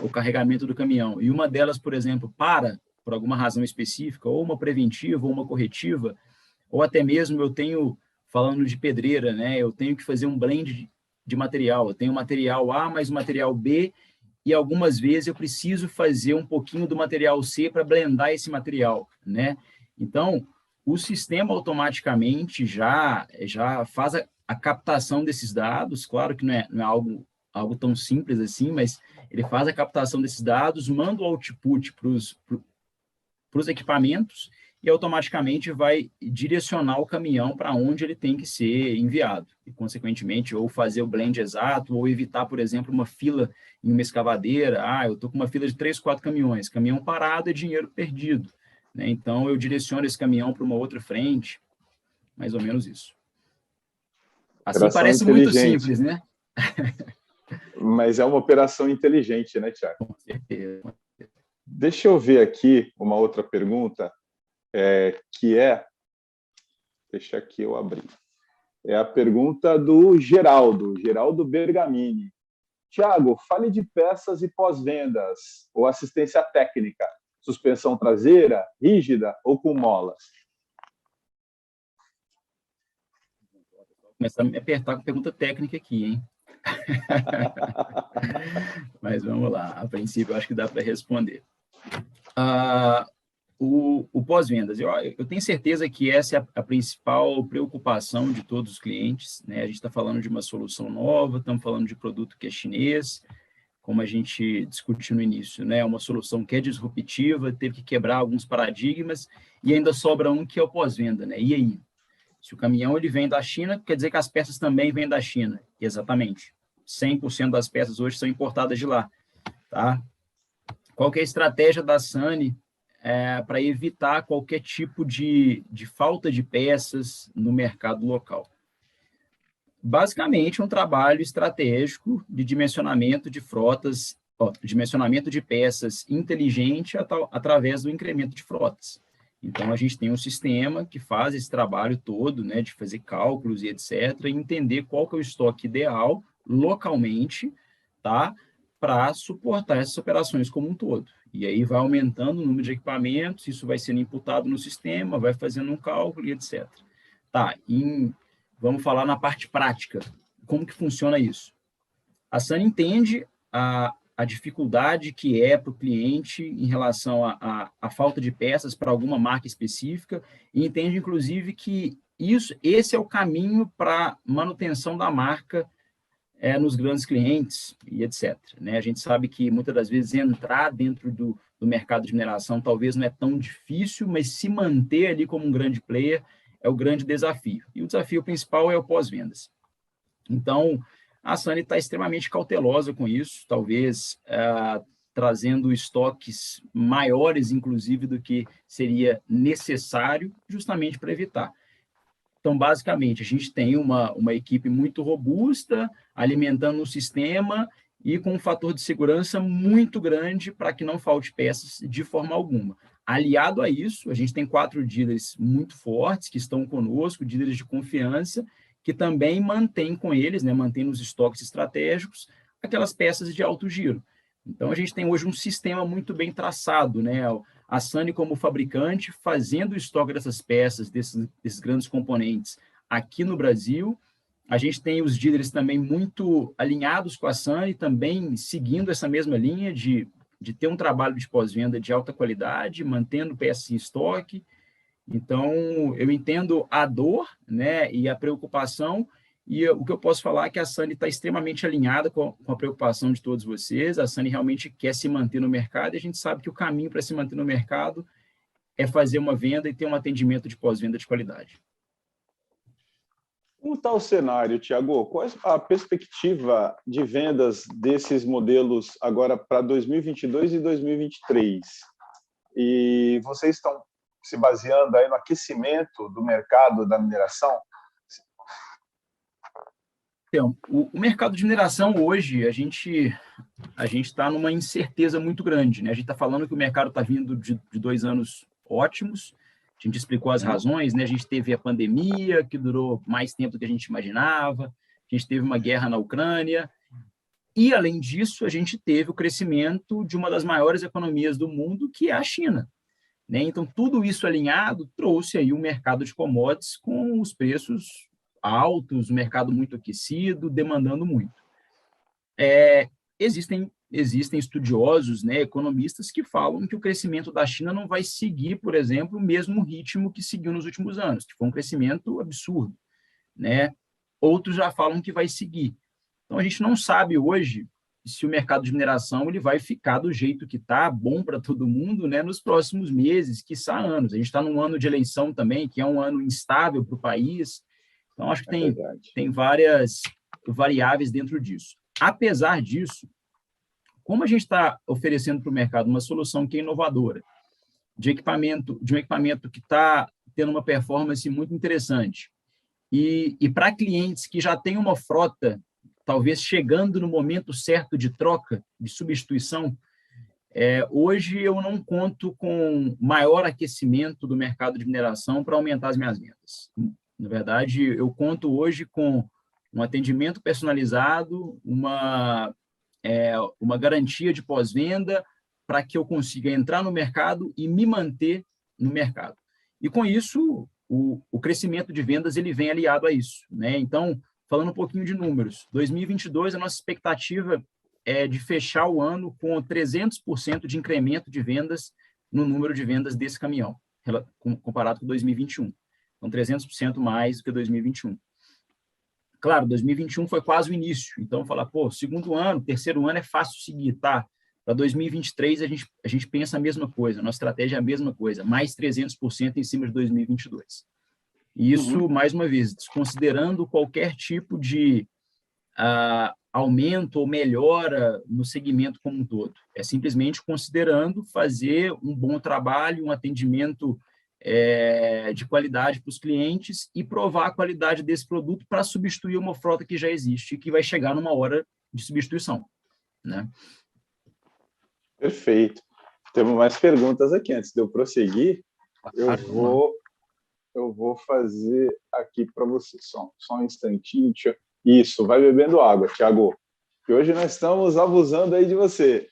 o carregamento do caminhão, e uma delas, por exemplo, por alguma razão específica, ou uma preventiva, ou uma corretiva, ou até mesmo eu tenho, falando de pedreira, né, eu tenho que fazer um blend de material, eu tenho material A mais material B, e algumas vezes eu preciso fazer um pouquinho do material C para blendar esse material, né? Então, o sistema automaticamente já faz a captação desses dados, claro que não é algo tão simples assim, mas ele faz a captação desses dados, manda o output para os equipamentos, e automaticamente vai direcionar o caminhão para onde ele tem que ser enviado. E, consequentemente, ou fazer o blend exato, ou evitar, por exemplo, uma fila em uma escavadeira. Eu estou com uma fila de 3, 4 caminhões. Caminhão parado é dinheiro perdido, né? Então, eu direciono esse caminhão para uma outra frente, mais ou menos isso. Assim Operação parece muito inteligente. simples, né? Mas é uma operação inteligente, né, Thiago? Com certeza. Deixa eu ver aqui uma outra pergunta, que é... Deixa aqui eu abrir. É a pergunta do Geraldo Bergamini. Thiago, fale de peças e pós-vendas, ou assistência técnica, suspensão traseira, rígida ou com molas? Começar a me apertar com pergunta técnica aqui, hein? Mas vamos lá, a princípio eu acho que dá para responder. O pós-vendas, eu tenho certeza que essa é a principal preocupação de todos os clientes, né? A gente está falando de uma solução nova, estamos falando de produto que é chinês, como a gente discutiu no início, né? Uma solução que é disruptiva, teve que quebrar alguns paradigmas, e ainda sobra um que é o pós-venda, né? E aí? Se o caminhão ele vem da China, quer dizer que as peças também vêm da China. Exatamente. 100% das peças hoje são importadas de lá, tá? Qual que é a estratégia da Sany para evitar qualquer tipo de falta de peças no mercado local? Basicamente, um trabalho estratégico de dimensionamento de frotas, dimensionamento de peças inteligente através do incremento de frotas. Então, a gente tem um sistema que faz esse trabalho todo, né, de fazer cálculos e etc., e entender qual que é o estoque ideal localmente, tá, para suportar essas operações como um todo. E aí vai aumentando o número de equipamentos, isso vai sendo imputado no sistema, vai fazendo um cálculo e etc. Tá, vamos falar na parte prática. Como que funciona isso? A Sany entende a dificuldade que é para o cliente em relação à falta de peças para alguma marca específica, e entende, inclusive, que esse é o caminho para manutenção da marca nos grandes clientes e etc. Né? A gente sabe que, muitas das vezes, entrar dentro do mercado de mineração talvez não é tão difícil, mas se manter ali como um grande player é o grande desafio. E o desafio principal é o pós-vendas. Então, a Sany está extremamente cautelosa com isso, talvez trazendo estoques maiores, inclusive, do que seria necessário, justamente para evitar. Então, basicamente, a gente tem uma equipe muito robusta, alimentando o sistema e com um fator de segurança muito grande para que não falte peças de forma alguma. Aliado a isso, a gente tem 4 dealers muito fortes que estão conosco, dealers de confiança, que também mantém com eles, né, mantém nos estoques estratégicos, aquelas peças de alto giro. Então, a gente tem hoje um sistema muito bem traçado, né? A Sany, como fabricante, fazendo o estoque dessas peças, desses grandes componentes aqui no Brasil. A gente tem os dealers também muito alinhados com a Sany, também seguindo essa mesma linha de ter um trabalho de pós-venda de alta qualidade, mantendo peças em estoque. Então, eu entendo a dor, né, e a preocupação, e o que eu posso falar é que a Sany está extremamente alinhada com a preocupação de todos vocês. A Sany realmente quer se manter no mercado, e a gente sabe que o caminho para se manter no mercado é fazer uma venda e ter um atendimento de pós-venda de qualidade. Como está o cenário, Thiago? Qual é a perspectiva de vendas desses modelos agora para 2022 e 2023? E vocês estão se baseando aí no aquecimento do mercado da mineração? Então, o mercado de mineração hoje, a gente está numa incerteza muito grande, né? A gente está falando que o mercado está vindo de 2 anos ótimos, a gente explicou as razões, né? A gente teve a pandemia, que durou mais tempo do que a gente imaginava, a gente teve uma guerra na Ucrânia, e, além disso, a gente teve o crescimento de uma das maiores economias do mundo, que é a China. Né? Então, tudo isso alinhado trouxe aí um mercado de commodities com os preços altos, um mercado muito aquecido, demandando muito. Existem estudiosos, né, economistas, que falam que o crescimento da China não vai seguir, por exemplo, o mesmo ritmo que seguiu nos últimos anos, que foi um crescimento absurdo. Né? Outros já falam que vai seguir. Então, a gente não sabe hoje se o mercado de mineração ele vai ficar do jeito que está, bom para todo mundo, né, nos próximos meses, quiçá anos. A gente está num ano de eleição também, que é um ano instável para o país. Então, acho que tem várias variáveis dentro disso. Apesar disso, como a gente está oferecendo para o mercado uma solução que é inovadora, de um equipamento que está tendo uma performance muito interessante, e para clientes que já têm uma frota, talvez chegando no momento certo de troca, de substituição, hoje eu não conto com maior aquecimento do mercado de mineração para aumentar as minhas vendas. Na verdade, eu conto hoje com um atendimento personalizado, uma garantia de pós-venda para que eu consiga entrar no mercado e me manter no mercado. E, com isso, o crescimento de vendas ele vem aliado a isso, né? Então, falando um pouquinho de números, 2022, a nossa expectativa é de fechar o ano com 300% de incremento de vendas no número de vendas desse caminhão, comparado com 2021. Então, 300% mais do que 2021. Claro, 2021 foi quase o início, então falar, segundo ano, terceiro ano é fácil seguir, tá? Para 2023 a gente pensa a mesma coisa, a nossa estratégia é a mesma coisa, mais 300% em cima de 2022. E isso, mais uma vez, desconsiderando qualquer tipo de aumento ou melhora no segmento como um todo. É simplesmente considerando fazer um bom trabalho, um atendimento de qualidade para os clientes e provar a qualidade desse produto para substituir uma frota que já existe e que vai chegar numa hora de substituição, né? Perfeito. Temos mais perguntas aqui. Antes de eu prosseguir, eu vou fazer aqui para você. Só um instantinho. Isso, vai bebendo água, Thiago. Que hoje nós estamos abusando aí de você.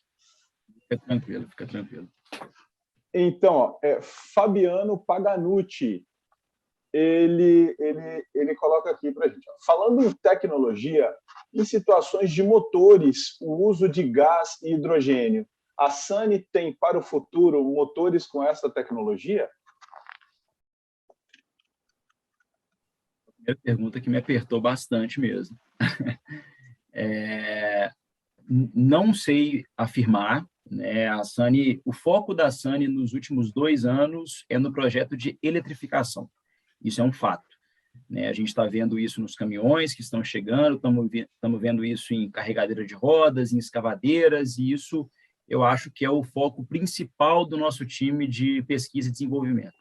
Fica tranquilo. Então, Fabiano Paganucci, ele coloca aqui para a gente. Falando em tecnologia, em situações de motores, o uso de gás e hidrogênio, a Sany tem para o futuro motores com essa tecnologia? Primeira pergunta que me apertou bastante mesmo. Não sei afirmar, né? A Sany, o foco da Sany nos últimos 2 anos é no projeto de eletrificação. Isso é um fato, né? A gente está vendo isso nos caminhões que estão chegando, estamos vendo isso em carregadeira de rodas, em escavadeiras, e isso eu acho que é o foco principal do nosso time de pesquisa e desenvolvimento.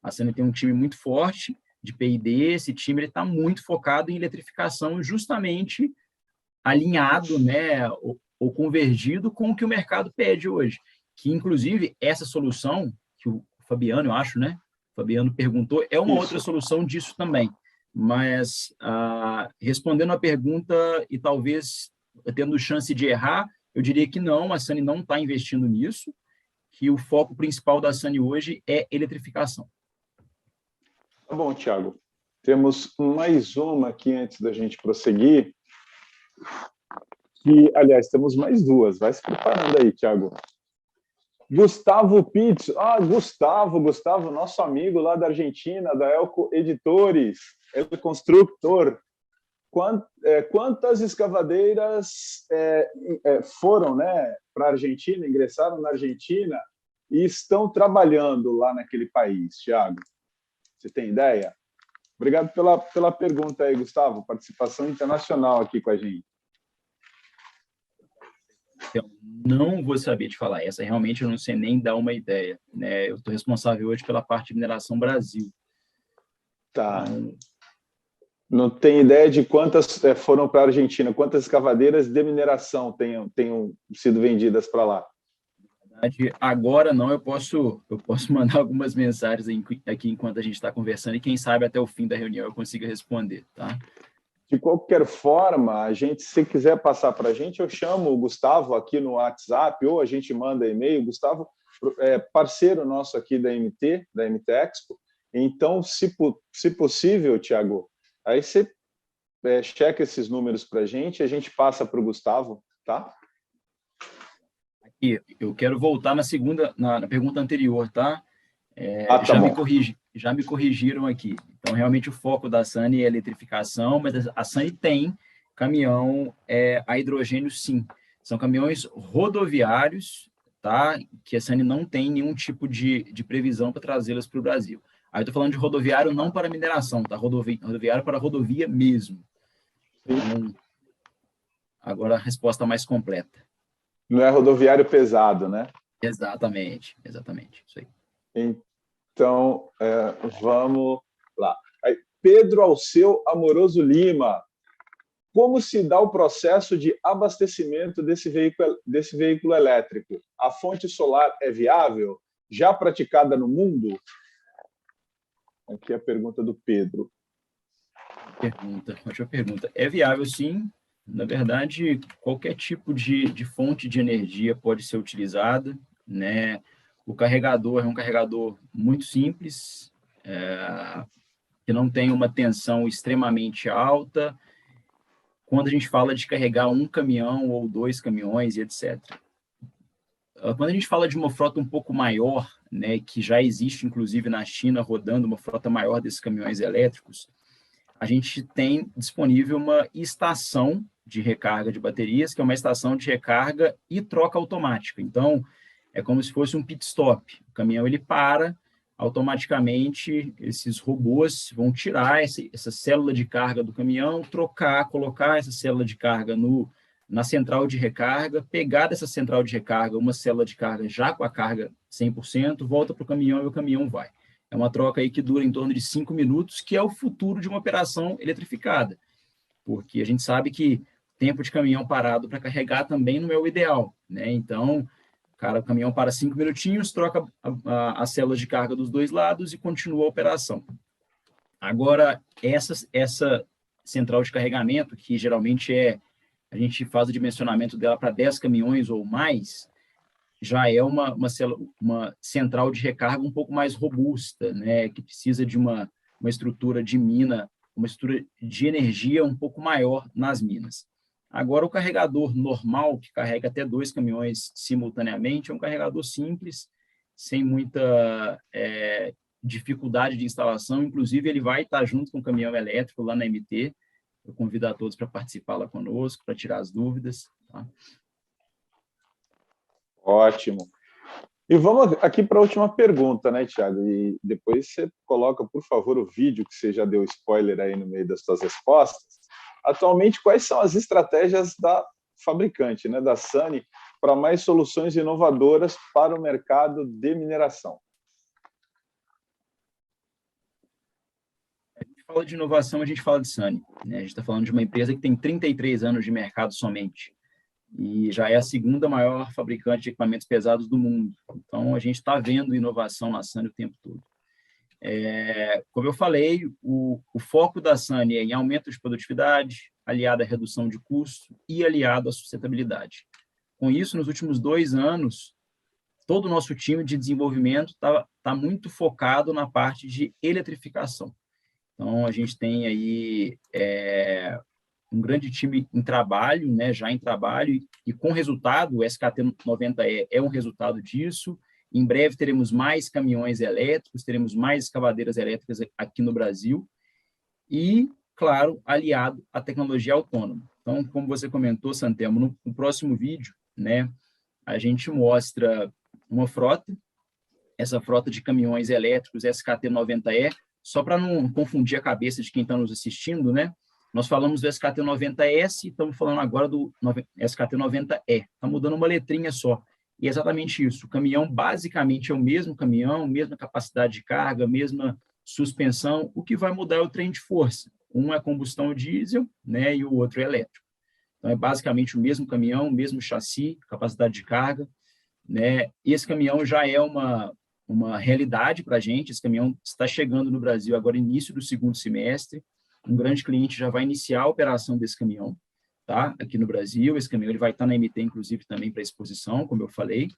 A Sany tem um time muito forte de P&D, esse time está muito focado em eletrificação, justamente alinhado, né, ou convergido com o que o mercado pede hoje. Que, inclusive, essa solução, que o Fabiano, eu acho, né? O Fabiano perguntou, é uma outra solução disso também. Mas, respondendo a pergunta e talvez tendo chance de errar, eu diria que não, a Sany não está investindo nisso, que o foco principal da Sany hoje é eletrificação. Tá bom, Thiago. Temos mais uma aqui antes da gente prosseguir. Que, aliás, temos mais 2. Vai se preparando aí, Thiago. Gustavo Pizzo. Gustavo, nosso amigo lá da Argentina, da Elco Editores, El Constructor. Quantas escavadeiras foram, né, para a Argentina, ingressaram na Argentina e estão trabalhando lá naquele país, Thiago? Você tem ideia? Obrigado pela pergunta aí, Gustavo. Participação internacional aqui com a gente. Eu não vou saber te falar. Essa realmente eu não sei nem dar uma ideia, né? Eu estou responsável hoje pela parte de mineração Brasil. Tá. Não tem ideia de quantas foram para a Argentina, quantas escavadeiras de mineração tenham sido vendidas para lá? Agora não, eu posso mandar algumas mensagens aqui enquanto a gente está conversando e quem sabe até o fim da reunião eu consiga responder, tá? De qualquer forma, se quiser passar para a gente, eu chamo o Gustavo aqui no WhatsApp ou a gente manda e-mail. Gustavo é parceiro nosso aqui da MT Expo. Então, se possível, Thiago, aí você checa esses números para a gente passa para o Gustavo, tá? Aqui, eu quero voltar na pergunta anterior, tá? Já me corrigiram aqui. Então, realmente, o foco da Sany é eletrificação, mas a Sany tem caminhão a hidrogênio, sim. São caminhões rodoviários, tá? Que a SANY não tem nenhum tipo de previsão para trazê-las para o Brasil. Aí eu estou falando de rodoviário não para mineração, tá? Rodoviário para rodovia mesmo. Então, agora a resposta mais completa. Não é rodoviário pesado, né? Exatamente, isso aí. Então, vamos lá. Aí, Pedro Alceu Amoroso Lima. Como se dá o processo de abastecimento desse veículo elétrico? A fonte solar é viável? Já praticada no mundo? Aqui é a pergunta do Pedro. Ótima pergunta. É viável, sim. Na verdade, qualquer tipo de fonte de energia pode ser utilizada, né? O carregador é um carregador muito simples, que não tem uma tensão extremamente alta, quando a gente fala de carregar um caminhão ou 2 caminhões e etc. Quando a gente fala de uma frota um pouco maior, né, que já existe, inclusive, na China, rodando uma frota maior desses caminhões elétricos, a gente tem disponível uma estação de recarga de baterias, que é uma estação de recarga e troca automática. Então, é como se fosse um pit stop. O caminhão ele para, automaticamente esses robôs vão tirar essa célula de carga do caminhão, colocar essa célula de carga na central de recarga, pegar dessa central de recarga uma célula de carga já com a carga 100%, volta para o caminhão e o caminhão vai. É uma troca aí que dura em torno de 5 minutos, que é o futuro de uma operação eletrificada, porque a gente sabe que tempo de caminhão parado para carregar também não é o ideal, né? Então, o caminhão para 5 minutinhos, troca as células de carga dos dois lados e continua a operação. Agora, essa central de carregamento, que geralmente a gente faz o dimensionamento dela para 10 caminhões ou mais, já é uma central de recarga um pouco mais robusta, né, que precisa de uma estrutura de mina, uma estrutura de energia um pouco maior nas minas. Agora, o carregador normal, que carrega até 2 caminhões simultaneamente, é um carregador simples, sem muita dificuldade de instalação. Inclusive, ele vai estar junto com o caminhão elétrico lá na MT. Eu convido a todos para participar lá conosco, para tirar as dúvidas. Tá? Ótimo. E vamos aqui para a última pergunta, né, Thiago? E depois você coloca, por favor, o vídeo que você já deu spoiler aí no meio das suas respostas. Atualmente, quais são as estratégias da fabricante, né, da SANY, para mais soluções inovadoras para o mercado de mineração? A gente fala de inovação, a gente fala de SANY, né? A gente está falando de uma empresa que tem 33 anos de mercado somente, e já é a segunda maior fabricante de equipamentos pesados do mundo. Então, a gente está vendo inovação na SANY o tempo todo. Como eu falei, o foco da SANY é em aumento de produtividade, aliado à redução de custo e aliado à sustentabilidade. Com isso, nos últimos 2 anos, todo o nosso time de desenvolvimento tá muito focado na parte de eletrificação. Então, a gente tem aí um grande time em trabalho, né, já em trabalho, e com resultado, o SKT-90E é um resultado disso. Em breve teremos mais caminhões elétricos, teremos mais escavadeiras elétricas aqui no Brasil e, claro, aliado à tecnologia autônoma. Então, como você comentou, Santelmo, no próximo vídeo, né, a gente mostra uma frota, essa frota de caminhões elétricos SKT-90E, só para não confundir a cabeça de quem está nos assistindo, né? Nós falamos do SKT-90S e estamos falando agora do SKT-90E. Está mudando uma letrinha só. E é exatamente isso. O caminhão, basicamente, é o mesmo caminhão, mesma capacidade de carga, mesma suspensão. O que vai mudar é o trem de força. Um é combustão diesel, né, e o outro é elétrico. Então, é basicamente o mesmo caminhão, o mesmo chassi, capacidade de carga, né? E esse caminhão já é uma realidade para a gente. Esse caminhão está chegando no Brasil agora, início do segundo semestre. Um grande cliente já vai iniciar a operação desse caminhão, tá? Aqui no Brasil. Esse caminhão ele vai estar na MT, inclusive, também para exposição, como eu falei.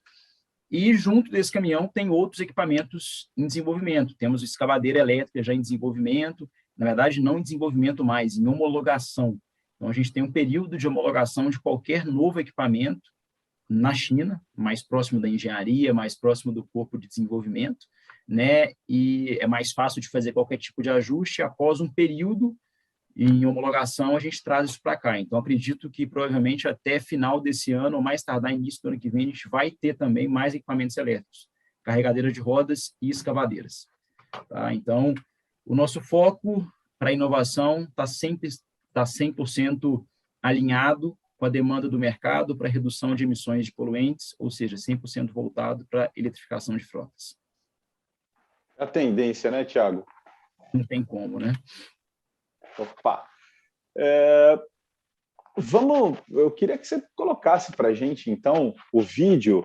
E junto desse caminhão tem outros equipamentos em desenvolvimento. Temos escavadeira elétrica já em desenvolvimento, na verdade, não em desenvolvimento mais, em homologação. Então, a gente tem um período de homologação de qualquer novo equipamento na China, mais próximo da engenharia, mais próximo do corpo de desenvolvimento, né? E é mais fácil de fazer qualquer tipo de ajuste após um período e em homologação a gente traz isso para cá. Então, acredito que provavelmente até final desse ano, ou mais tardar início do ano que vem, a gente vai ter também mais equipamentos elétricos, carregadeiras de rodas e escavadeiras. Tá? Então, o nosso foco para a inovação está sempre 100% alinhado com a demanda do mercado para redução de emissões de poluentes, ou seja, 100% voltado para a eletrificação de frotas. A tendência, né, Thiago? Não tem como, né? Opa! Eu queria que você colocasse para a gente, então, o vídeo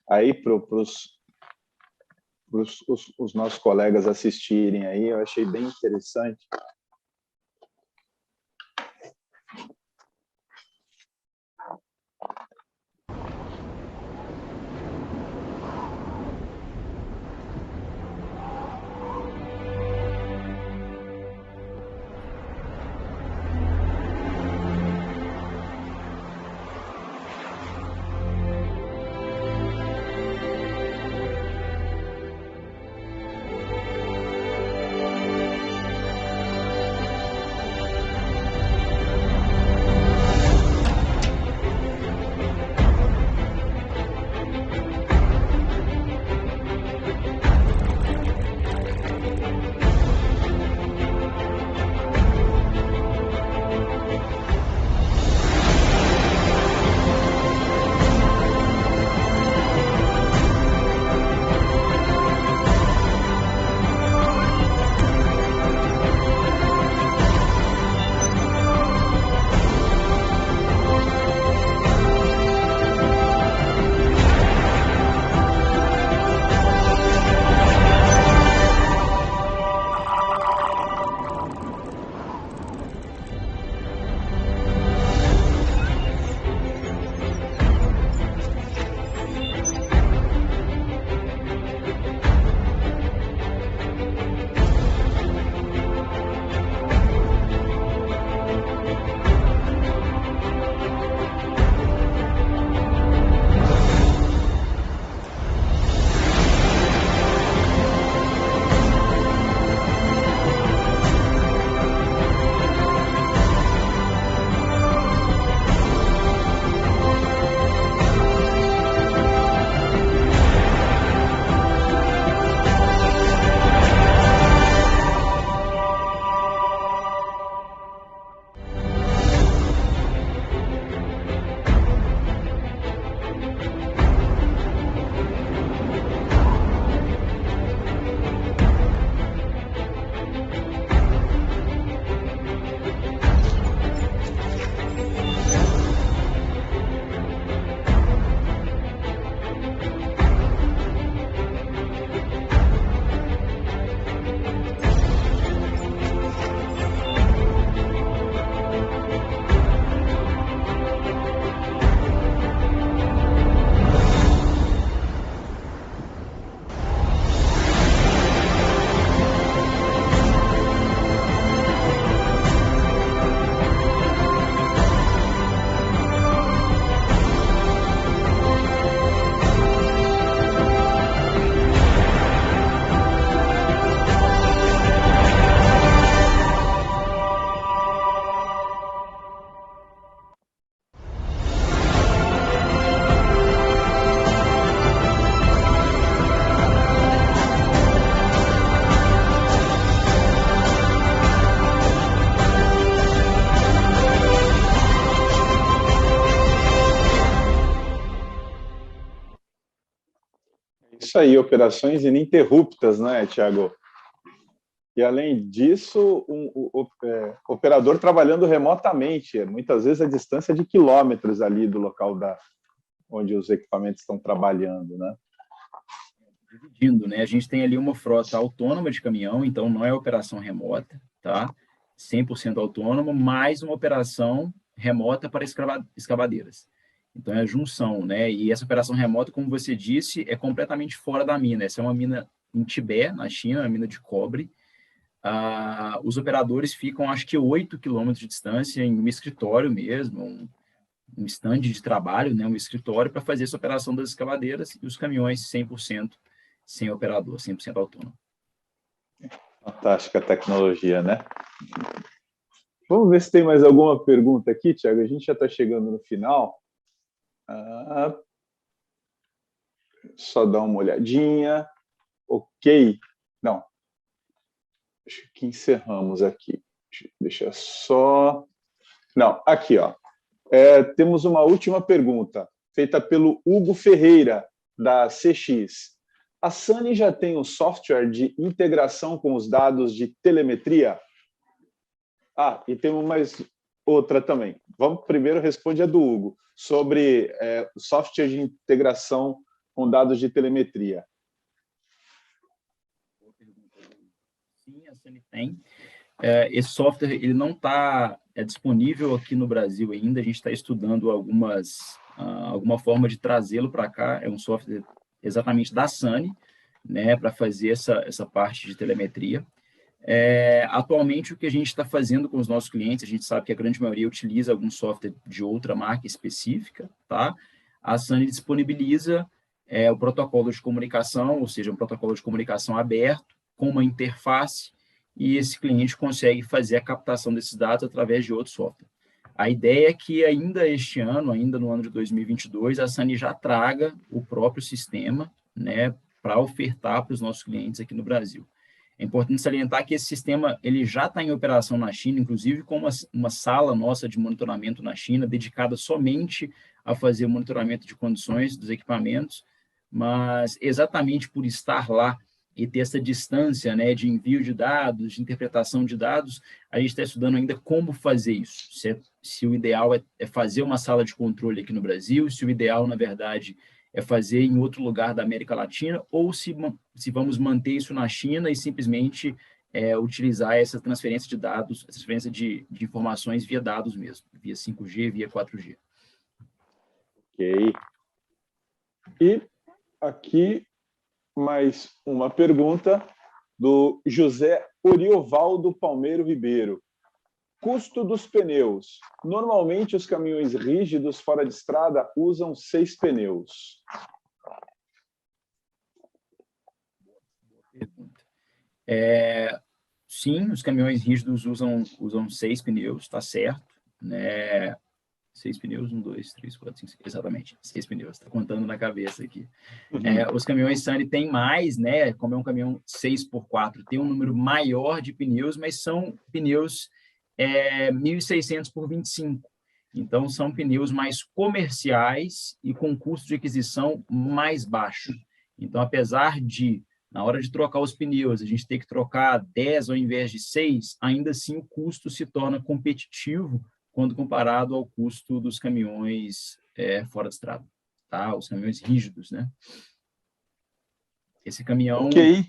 aí para os nossos colegas assistirem aí. Eu achei bem interessante. Isso aí, operações ininterruptas, né, Thiago? E, além disso, operador trabalhando remotamente, muitas vezes a distância de quilômetros ali do local onde os equipamentos estão trabalhando, né? Dividindo, né? A gente tem ali uma frota autônoma de caminhão, então não é operação remota, tá? 100% autônoma, mais uma operação remota para escavadeiras. Então, é a junção, né? E essa operação remota, como você disse, é completamente fora da mina. Essa é uma mina em Tibete, na China, uma mina de cobre. Os operadores ficam, acho que, 8 quilômetros de distância, em um escritório mesmo, um stand de trabalho, né? Um escritório para fazer essa operação das escavadeiras, e os caminhões 100% sem operador, 100% autônomo. Fantástica tecnologia, né? Vamos ver se tem mais alguma pergunta aqui, Tiago. A gente já está chegando no final. Só dar uma olhadinha. Ok. Não. Acho que encerramos aqui. Deixa só... Não, aqui, ó. Temos uma última pergunta, feita pelo Hugo Ferreira, da CX. A Sany já tem um software de integração com os dados de telemetria? E temos mais outra também. Vamos primeiro responder a do Hugo, sobre software de integração com dados de telemetria. Sim, a Sany tem. Esse software ele não está disponível aqui no Brasil ainda, a gente está estudando alguma forma de trazê-lo para cá. É um software exatamente da Sany, né, para fazer essa parte de telemetria. Atualmente, o que a gente está fazendo com os nossos clientes, a gente sabe que a grande maioria utiliza algum software de outra marca específica, tá? A Sany disponibiliza o protocolo de comunicação, ou seja, um protocolo de comunicação aberto, com uma interface, e esse cliente consegue fazer a captação desses dados através de outro software. A ideia é que ainda este ano, ainda no ano de 2022, a Sany já traga o próprio sistema, né, para ofertar para os nossos clientes aqui no Brasil. É importante salientar que esse sistema ele já está em operação na China, inclusive com uma sala nossa de monitoramento na China, dedicada somente a fazer o monitoramento de condições dos equipamentos, mas exatamente por estar lá e ter essa distância, né, de envio de dados, de interpretação de dados, a gente está estudando ainda como fazer isso. Se o ideal é fazer uma sala de controle aqui no Brasil, se o ideal, na verdade, é fazer em outro lugar da América Latina, ou se vamos manter isso na China e simplesmente utilizar essa transferência de dados, essa transferência de informações via dados mesmo, via 5G, via 4G. Ok. E aqui mais uma pergunta do José Oriovaldo Palmeiro Ribeiro. Custo dos pneus. Normalmente, os caminhões rígidos fora de estrada usam 6 pneus. Sim, os caminhões rígidos usam 6 pneus, está certo, né? 6 pneus, 1, 2, 3, 4, 5, 6, exatamente, 6 pneus, está contando na cabeça aqui. Os caminhões Sany têm mais, né? Como é um caminhão 6x4, tem um número maior de pneus, mas são pneus 1.600 por 25. Então, são pneus mais comerciais e com custo de aquisição mais baixo. Então, apesar de, na hora de trocar os pneus, a gente ter que trocar 10 ao invés de 6, ainda assim o custo se torna competitivo quando comparado ao custo dos caminhões fora de estrada, tá? Os caminhões rígidos, né? Esse caminhão... Ok.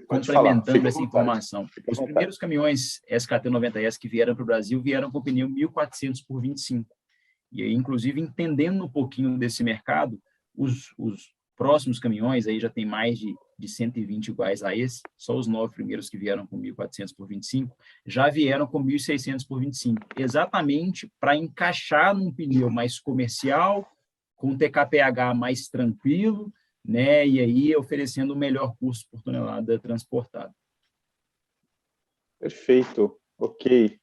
Complementando essa informação, os primeiros caminhões SKT-90S que vieram para o Brasil vieram com pneu 1.400 por 25. E aí, inclusive, entendendo um pouquinho desse mercado, os próximos caminhões, aí já tem mais de 120 iguais a esse, só os 9 primeiros que vieram com 1.400 por 25, já vieram com 1.600 por 25, exatamente para encaixar num pneu mais comercial, com TKPH mais tranquilo, né? E aí oferecendo o melhor custo por tonelada transportada. Perfeito, ok.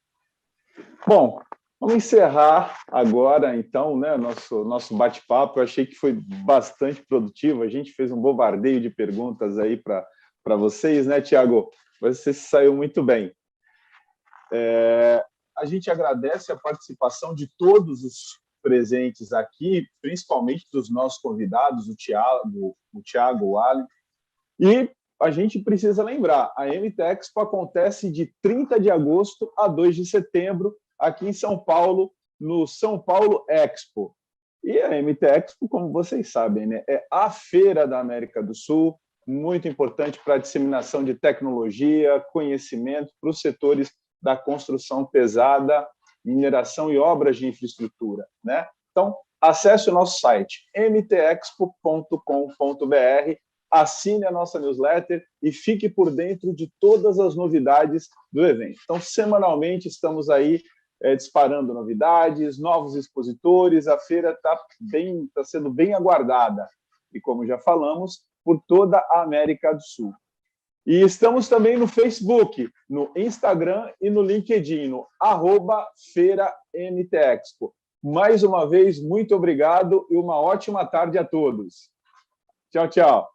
Bom, vamos encerrar agora, então, né, nosso bate-papo. Eu achei que foi bastante produtivo, a gente fez um bombardeio de perguntas aí para vocês, né, Tiago? Você se saiu muito bem. A gente agradece a participação de todos os presentes aqui, principalmente dos nossos convidados, o Tiago, o Ali. E a gente precisa lembrar, a MT-Expo acontece de 30 de agosto a 2 de setembro, aqui em São Paulo, no São Paulo Expo. E a MT-Expo, como vocês sabem, né, é a feira da América do Sul, muito importante para a disseminação de tecnologia, conhecimento para os setores da construção pesada, mineração e obras de infraestrutura, né? Então, acesse o nosso site mtexpo.com.br, assine a nossa newsletter e fique por dentro de todas as novidades do evento. Então, semanalmente estamos aí disparando novidades, novos expositores, a feira está sendo bem aguardada, e como já falamos, por toda a América do Sul. E estamos também no Facebook, no Instagram e no LinkedIn, no @FeiraMTExpo. Mais uma vez, muito obrigado e uma ótima tarde a todos. Tchau, tchau.